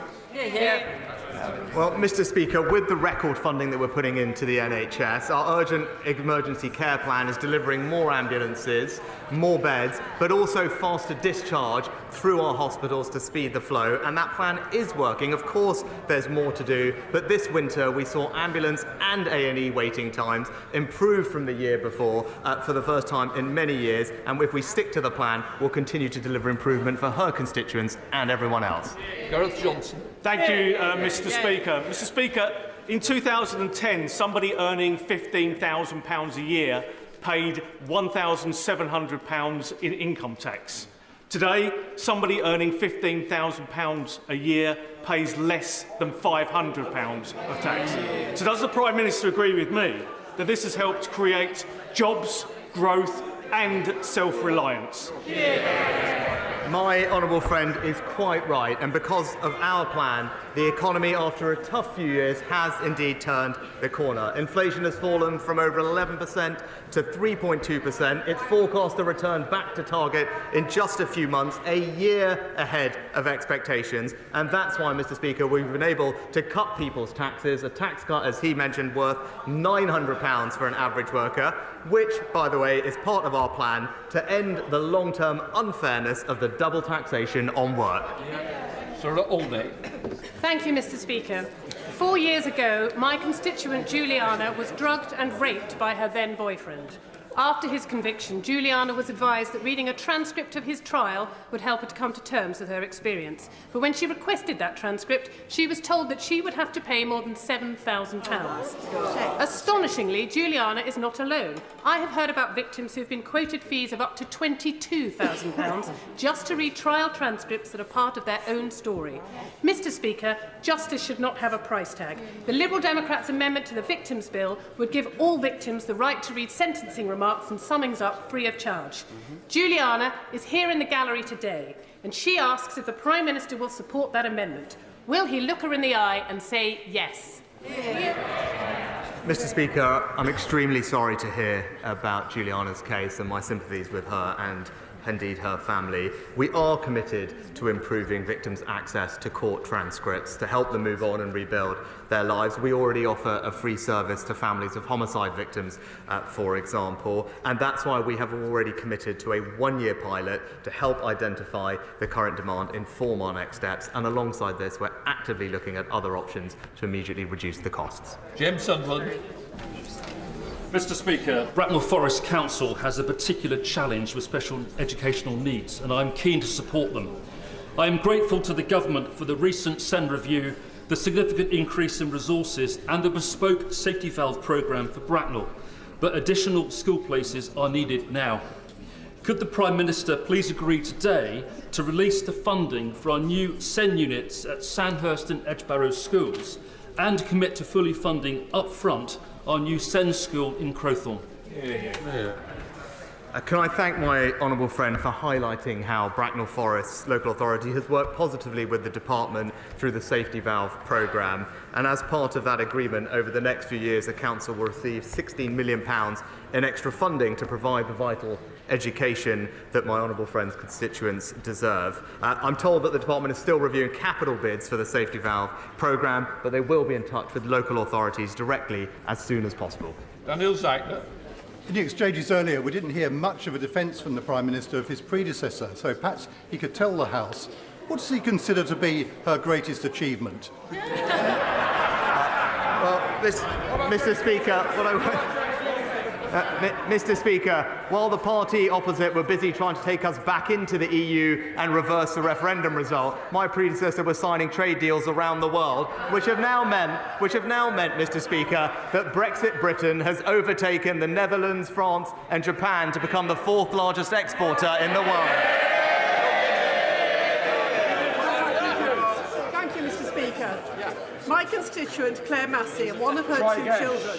Well, Mr. Speaker, with the record funding that we're putting into the NHS, our urgent emergency care plan is delivering more ambulances, more beds, but also faster discharge through our hospitals to speed the flow, and that plan is working. Of course, there's more to do, but this winter we saw ambulance and A&E waiting times improve from the year before for the first time in many years, and if we stick to the plan, we'll continue to deliver improvement for her constituents and everyone else. Gareth Johnson. Thank you, Mr. Speaker. Mr. Speaker, in 2010, somebody earning £15,000 a year paid £1,700 in income tax. Today, somebody earning £15,000 a year pays less than £500 of tax. So does the Prime Minister agree with me that this has helped create jobs, growth and self-reliance? My honourable friend is quite right, and because of our plan, the economy, after a tough few years, has indeed turned the corner. Inflation has fallen from over 11% to 3.2%. It's forecast to return back to target in just a few months, a year ahead of expectations. And that's why, Mr. Speaker, we've been able to cut people's taxes, a tax cut, as he mentioned, worth £900 for an average worker, which, by the way, is part of our plan to end the long-term unfairness of the double taxation on work. Sarah Olney. Thank you, Mr. Speaker. 4 years ago, my constituent Juliana was drugged and raped by her then boyfriend. After his conviction, Juliana was advised that reading a transcript of his trial would help her to come to terms with her experience. But when she requested that transcript, she was told that she would have to pay more than £7,000. Astonishingly, Juliana is not alone. I have heard about victims who have been quoted fees of up to £22,000 just to read trial transcripts that are part of their own story. Mr. Speaker, justice should not have a price tag. The Liberal Democrats' amendment to the Victims Bill would give all victims the right to read sentencing remarks and summings up free of charge. Juliana is here in the gallery today, and she asks if the Prime Minister will support that amendment. Will he look her in the eye and say yes? Mr. Speaker, I'm extremely sorry to hear about Juliana's case, and my sympathies with her and indeed her family. We are committed to improving victims' access to court transcripts to help them move on and rebuild their lives. We already offer a free service to families of homicide victims, for example, and that's why we have already committed to a one-year pilot to help identify the current demand, inform our next steps, and alongside this, we're actively looking at other options to immediately reduce the costs. James Sunderland. Mr. Speaker, Bracknell Forest Council has a particular challenge with special educational needs, and I'm keen to support them. I am grateful to the Government for the recent SEND review, the significant increase in resources and the bespoke safety valve programme for Bracknell, but additional school places are needed now. Could the Prime Minister please agree today to release the funding for our new SEND units at Sandhurst and Edgebarrow schools and commit to fully funding up front our new SEND school in Crowthorne? Can I thank my honourable friend for highlighting how Bracknell Forest's local authority has worked positively with the department through the safety valve programme, and as part of that agreement, over the next few years the council will receive £16 million in extra funding to provide the vital education that my honourable friend's constituents deserve. I'm told that the department is still reviewing capital bids for the safety valve programme, but they will be in touch with local authorities directly as soon as possible. Daniel Zeichner. In the exchanges earlier, we didn't hear much of a defence from the Prime Minister of his predecessor, so perhaps he could tell the House, what does he consider to be her greatest achievement? Mr. Speaker, Mr. Speaker, while the party opposite were busy trying to take us back into the EU and reverse the referendum result, my predecessor was signing trade deals around the world, which have now meant, Mr. Speaker, that Brexit Britain has overtaken the Netherlands, France and Japan to become the fourth largest exporter in the world. Thank you, Mr. Speaker. My constituent, Claire Massey, and one of her two children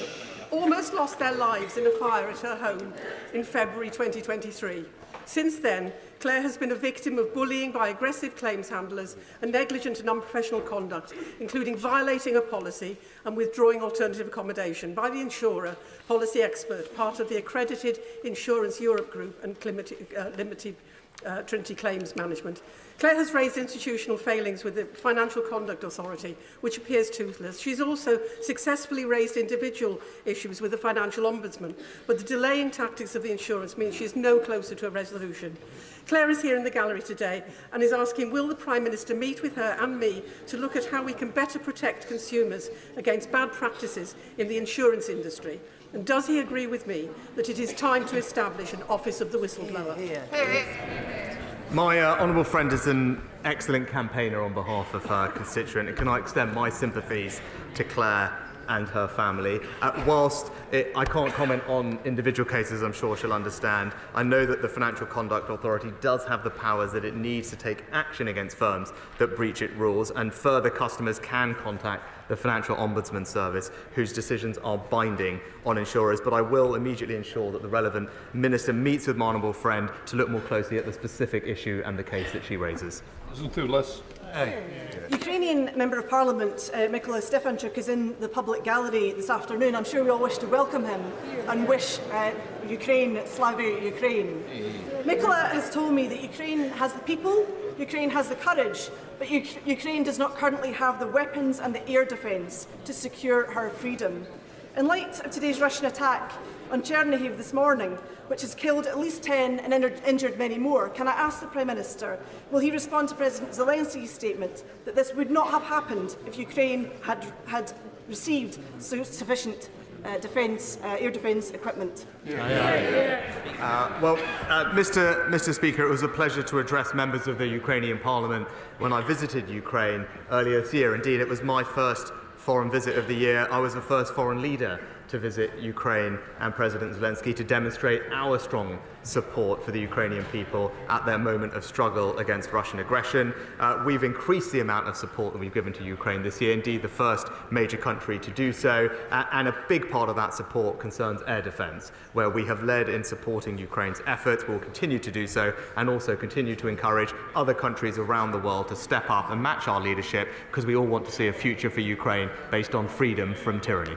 almost lost their lives in a fire at her home in February 2023. Since then, Claire has been a victim of bullying by aggressive claims handlers and negligent and unprofessional conduct, including violating a policy and withdrawing alternative accommodation by the insurer, Policy Expert, part of the accredited Insurance Europe Group and Limited Trinity Claims Management. Claire has raised institutional failings with the Financial Conduct Authority, which appears toothless. She's also successfully raised individual issues with the Financial Ombudsman, but the delaying tactics of the insurance means she is no closer to a resolution. Claire is here in the gallery today and is asking, will the Prime Minister meet with her and me to look at how we can better protect consumers against bad practices in the insurance industry? And does he agree with me that it is time to establish an Office of the Whistleblower? My honourable friend is an excellent campaigner on behalf of her constituent, and can I extend my sympathies to Claire and her family. Whilst I can't comment on individual cases, I'm sure she'll understand, I know that the Financial Conduct Authority does have the powers that it needs to take action against firms that breach its rules, and further customers can contact the Financial Ombudsman Service, whose decisions are binding on insurers. But I will immediately ensure that the relevant minister meets with my honourable friend to look more closely at the specific issue and the case that she raises. Ukrainian Member of Parliament Mykola Stefanchuk is in the public gallery this afternoon. I'm sure we all wish to welcome him and wish Ukraine, Slava Ukraine. Mykola has told me that Ukraine has the people, Ukraine has the courage, but Ukraine does not currently have the weapons and the air defence to secure her freedom. In light of today's Russian attack on Chernihiv this morning, which has killed at least 10 and injured many more, can I ask the Prime Minister, will he respond to President Zelensky's statement that this would not have happened if Ukraine had received sufficient air defence equipment? Mr. Speaker, it was a pleasure to address members of the Ukrainian Parliament when I visited Ukraine earlier this year. Indeed, it was my first foreign visit of the year. I was the first foreign leader to visit Ukraine and President Zelensky to demonstrate our strong support for the Ukrainian people at their moment of struggle against Russian aggression. We've increased the amount of support that we've given to Ukraine this year, indeed the first major country to do so, and a big part of that support concerns air defence, where we have led in supporting Ukraine's efforts. We'll continue to do so, and also continue to encourage other countries around the world to step up and match our leadership, because we all want to see a future for Ukraine based on freedom from tyranny.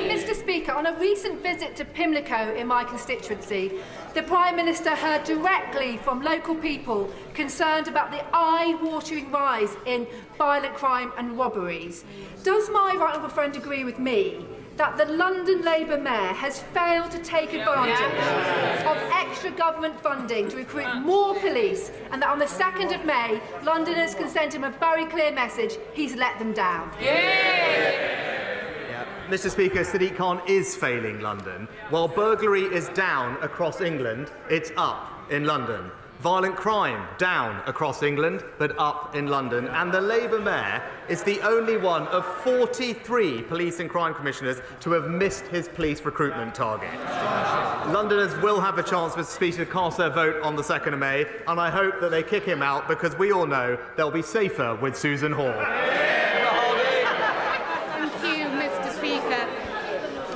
Mr. Speaker, on a recent visit to Pimlico in my constituency, the Prime Minister heard directly from local people concerned about the eye-watering rise in violent crime and robberies. Does my right honourable friend agree with me that the London Labour Mayor has failed to take advantage of extra government funding to recruit more police, and that on the 2nd of May, Londoners can send him a very clear message: he's let them down? Mr. Speaker, Sadiq Khan is failing London. While burglary is down across England, it's up in London. Violent crime down across England, but up in London. And the Labour Mayor is the only one of 43 police and crime commissioners to have missed his police recruitment target. Londoners will have a chance, Mr. Speaker, to cast their vote on the 2nd of May, and I hope that they kick him out, because we all know they'll be safer with Susan Hall. Thank you, Mr. Speaker.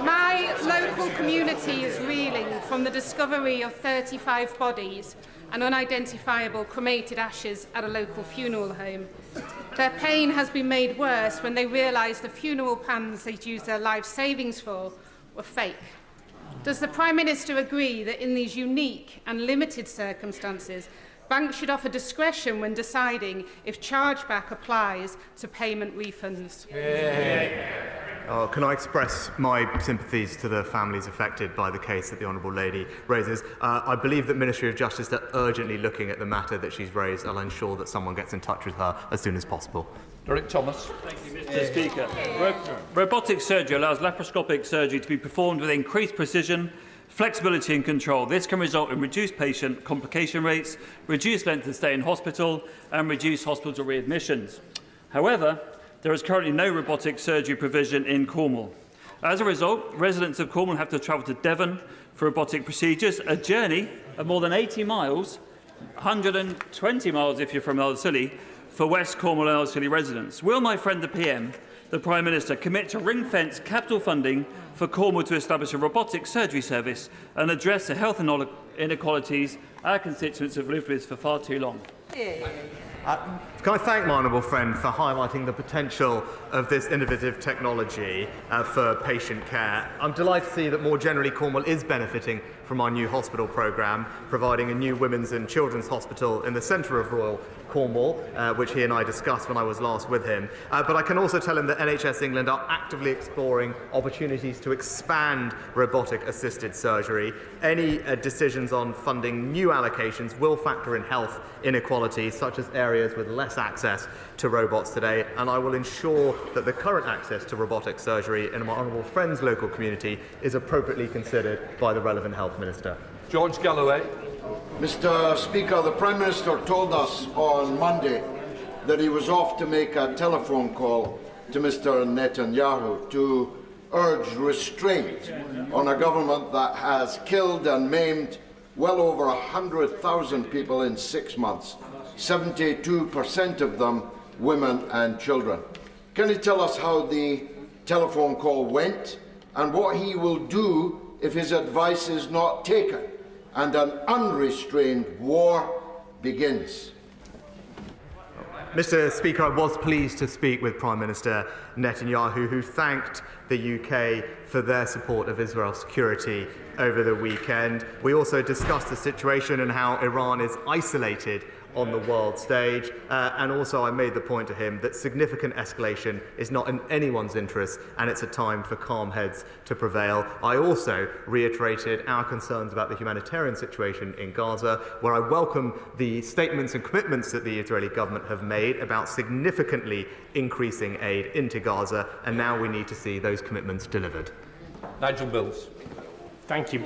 My local community is reeling from the discovery of 35 bodies and unidentifiable cremated ashes at a local funeral home. Their pain has been made worse when they realise the funeral plans they'd used their life savings for were fake. Does the Prime Minister agree that in these unique and limited circumstances, banks should offer discretion when deciding if chargeback applies to payment refunds? Can I express my sympathies to the families affected by the case that the Honourable Lady raises? I believe that Ministry of Justice are urgently looking at the matter that she's raised. I'll ensure that someone gets in touch with her as soon as possible. Derek Thomas. Thank you, Mr. Speaker. Robotic surgery allows laparoscopic surgery to be performed with increased precision, flexibility and control. This can result in reduced patient complication rates, reduced length of stay in hospital and reduced hospital readmissions. However, there is currently no robotic surgery provision in Cornwall. As a result, residents of Cornwall have to travel to Devon for robotic procedures, a journey of more than 80 miles, 120 miles if you're from Ellerslie, for West Cornwall and Ellerslie residents. Will my friend the PM the Prime Minister commit to ring-fence capital funding for Cornwall to establish a robotic surgery service and address the health inequalities our constituents have lived with for far too long? Can I thank my honourable friend for highlighting the potential of this innovative technology for patient care. I'm delighted to see that more generally Cornwall is benefiting from our new hospital programme, providing a new women's and children's hospital in the centre of Royal Cornwall, which he and I discussed when I was last with him. But I can also tell him that NHS England are actively exploring opportunities to expand robotic-assisted surgery. Any decisions on funding new allocations will factor in health inequalities, such as areas with less access to robots today, and I will ensure that the current access to robotic surgery in my honourable friend's local community is appropriately considered by the relevant health minister. George Galloway. Mr. Speaker, the Prime Minister told us on Monday that he was off to make a telephone call to Mr. Netanyahu to urge restraint on a government that has killed and maimed well over 100,000 people in 6 months, 72% of them women and children. Can you tell us how the telephone call went and what he will do if his advice is not taken and an unrestrained war begins? Mr. Speaker, I was pleased to speak with Prime Minister Netanyahu, who thanked the UK for their support of Israel's security over the weekend. We also discussed the situation and how Iran is isolated on the world stage, and also I made the point to him that significant escalation is not in anyone's interest, and it's a time for calm heads to prevail. I also reiterated our concerns about the humanitarian situation in Gaza, where I welcome the statements and commitments that the Israeli government have made about significantly increasing aid into Gaza, and now we need to see those commitments delivered. Nigel Mills. Thank you.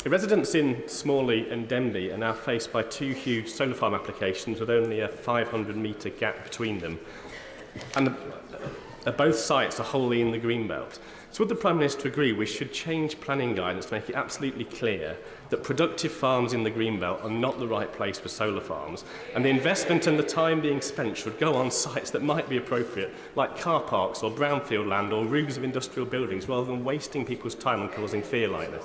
The residents in Smalley and Denby are now faced by two huge solar farm applications with only a 500-metre gap between them. And both sites are wholly in the Greenbelt. So would the Prime Minister agree we should change planning guidance to make it absolutely clear that productive farms in the Greenbelt are not the right place for solar farms, and the investment and the time being spent should go on sites that might be appropriate, like car parks or brownfield land or roofs of industrial buildings, rather than wasting people's time and causing fear like this?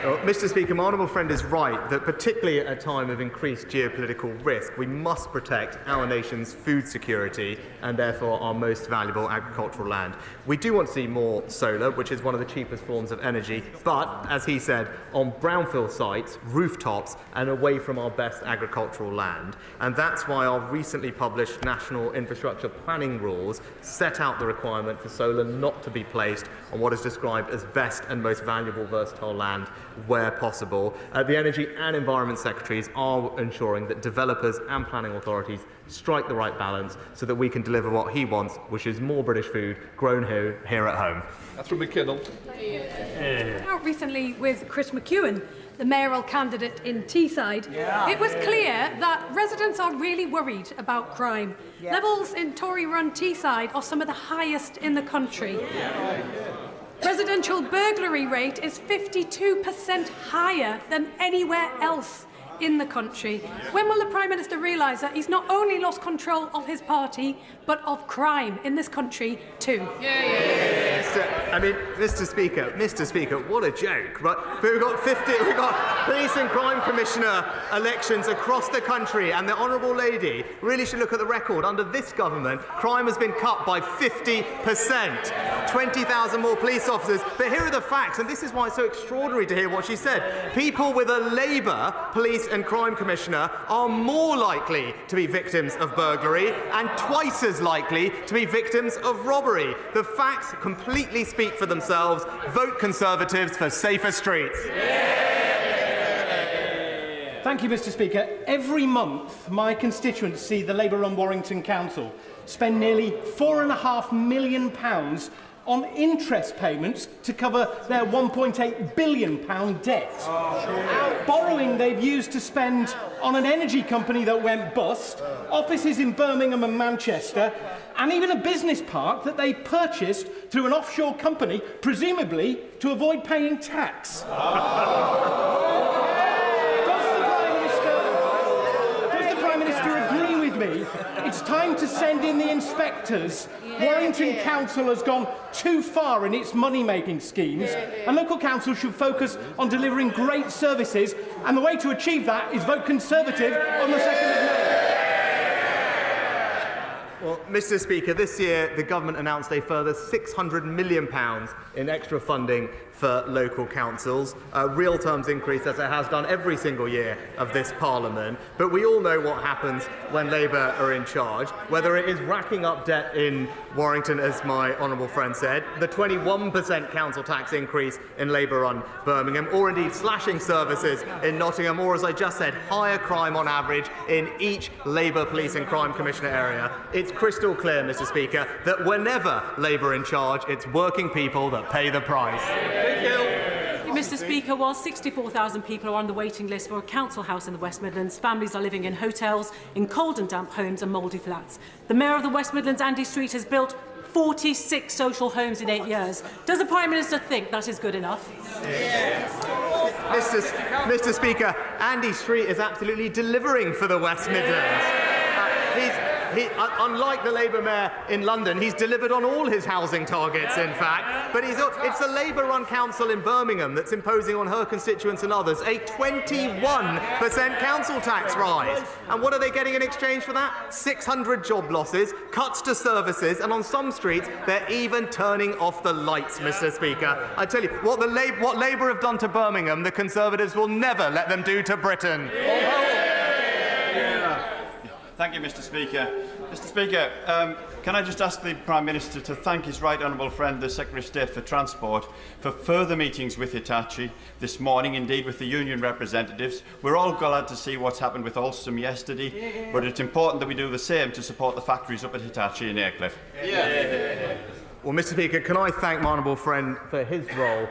Well, Mr. Speaker, my honourable friend is right that particularly at a time of increased geopolitical risk, we must protect our nation's food security and therefore our most valuable agricultural land. We do want to see more solar, which is one of the cheapest forms of energy, but, as he said, on brownfield sites, rooftops, and away from our best agricultural land. And that's why our recently published National Infrastructure Planning Rules set out the requirement for solar not to be placed on what is described as best and most valuable versatile land where possible. The Energy and Environment Secretaries are ensuring that developers and planning authorities strike the right balance so that we can deliver what he wants, which is more British food grown here at home. That's from McKinnell. Out recently with Chris McEwen, the mayoral candidate in Teesside, it was clear that residents are really worried about crime. Levels in Tory-run Teesside are some of the highest in the country. Residential burglary rate is 52% higher than anywhere else in the country. When will the Prime Minister realise that he's not only lost control of his party, but of crime in this country too? Mr. Speaker, what a joke, right? But we've got police and crime commissioner elections across the country, and the honourable lady really should look at the record. Under this government, crime has been cut by 50%. 20,000 more police officers. But here are the facts, and this is why it's so extraordinary to hear what she said. People with a Labour police and crime commissioner are more likely to be victims of burglary and twice as likely to be victims of robbery. The facts completely speak for themselves. Vote Conservatives for safer streets. Thank you, Mr. Speaker. Every month, my constituents see the Labour-run Warrington Council spend nearly £4.5 million on interest payments to cover their £1.8 billion debt. Borrowing they've used to spend on an energy company that went bust, offices in Birmingham and Manchester, and even a business park that they purchased through an offshore company, presumably to avoid paying tax. Does the Prime Minister agree with with me, it's time to send in the inspectors. Warrington Council has gone too far in its money-making schemes, and local councils should focus on delivering great services, and the way to achieve that is vote Conservative on the 2nd of May. Well, Mr. Speaker, this year the government announced a further £600 million in extra funding for local councils, a real terms increase as it has done every single year of this Parliament. But we all know what happens when Labour are in charge, whether it is racking up debt in Warrington, as my honourable friend said, the 21% council tax increase in Labour-run Birmingham, or indeed slashing services in Nottingham, or, as I just said, higher crime on average in each Labour Police and Crime Commissioner area. It's crystal clear, Mr. Speaker, that whenever Labour are in charge, it's working people that pay the price. Mr. Speaker, while 64,000 people are on the waiting list for a council house in the West Midlands, families are living in hotels, in cold and damp homes and mouldy flats. The Mayor of the West Midlands, Andy Street, has built 46 social homes in 8 years. Does the Prime Minister think that is good enough? Yes. Mr. Speaker, Andy Street is absolutely delivering for the West Midlands. Unlike the Labour Mayor in London, he's delivered on all his housing targets, in fact. But it's a Labour-run council in Birmingham that's imposing on her constituents and others a 21% council tax rise. And what are they getting in exchange for that? 600 job losses, cuts to services, and on some streets, they're even turning off the lights, Mr. Speaker. I tell you, what Labour have done to Birmingham, the Conservatives will never let them do to Britain. Thank you, Mr. Speaker. Mr. Speaker, can I just ask the Prime Minister to thank his right honourable friend, the Secretary of State for Transport, for further meetings with Hitachi this morning, indeed with the union representatives. We're all glad to see what's happened with Alstom yesterday, but it's important that we do the same to support the factories up at Hitachi in Aycliffe. Well, Mr. Speaker, can I thank my honourable friend for his role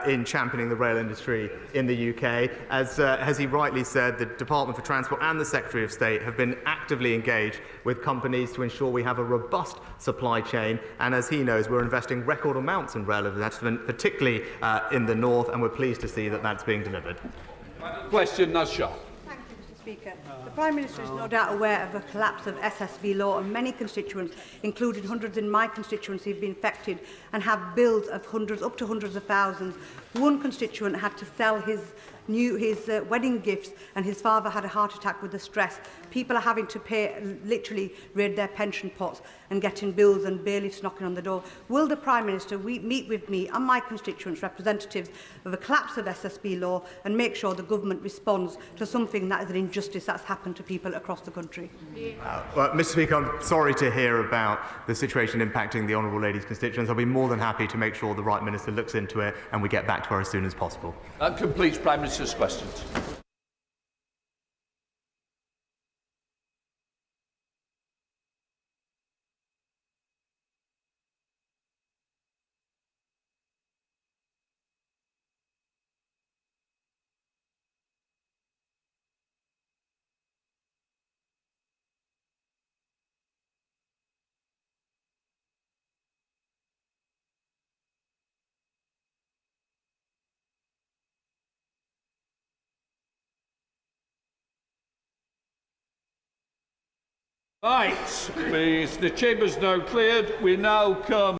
in championing the rail industry in the UK. As he rightly said, the Department for Transport and the Secretary of State have been actively engaged with companies to ensure we have a robust supply chain. And as he knows, we're investing record amounts in rail investment, particularly in the north, and we're pleased to see that that's being delivered. Question, Nasha. Speaker. The Prime Minister is no doubt aware of the collapse of SSV law, and many constituents, including hundreds in my constituency, have been affected and have bills of hundreds, up to hundreds of thousands. One constituent had to sell his wedding gifts, and his father had a heart attack with the stress. People are having to pay, literally raid their pension pots and getting bills and bailiffs knocking on the door. Will the Prime Minister meet with me and my constituents, representatives of the collapse of SSB law, and make sure the government responds to something that is an injustice that's happened to people across the country? Well, Mr. Speaker, I'm sorry to hear about the situation impacting the Honourable Lady's constituents. I'll be more than happy to make sure the right Minister looks into it and we get back to her as soon as possible. That completes Prime Minister's questions. Right, the chamber's now cleared. We now come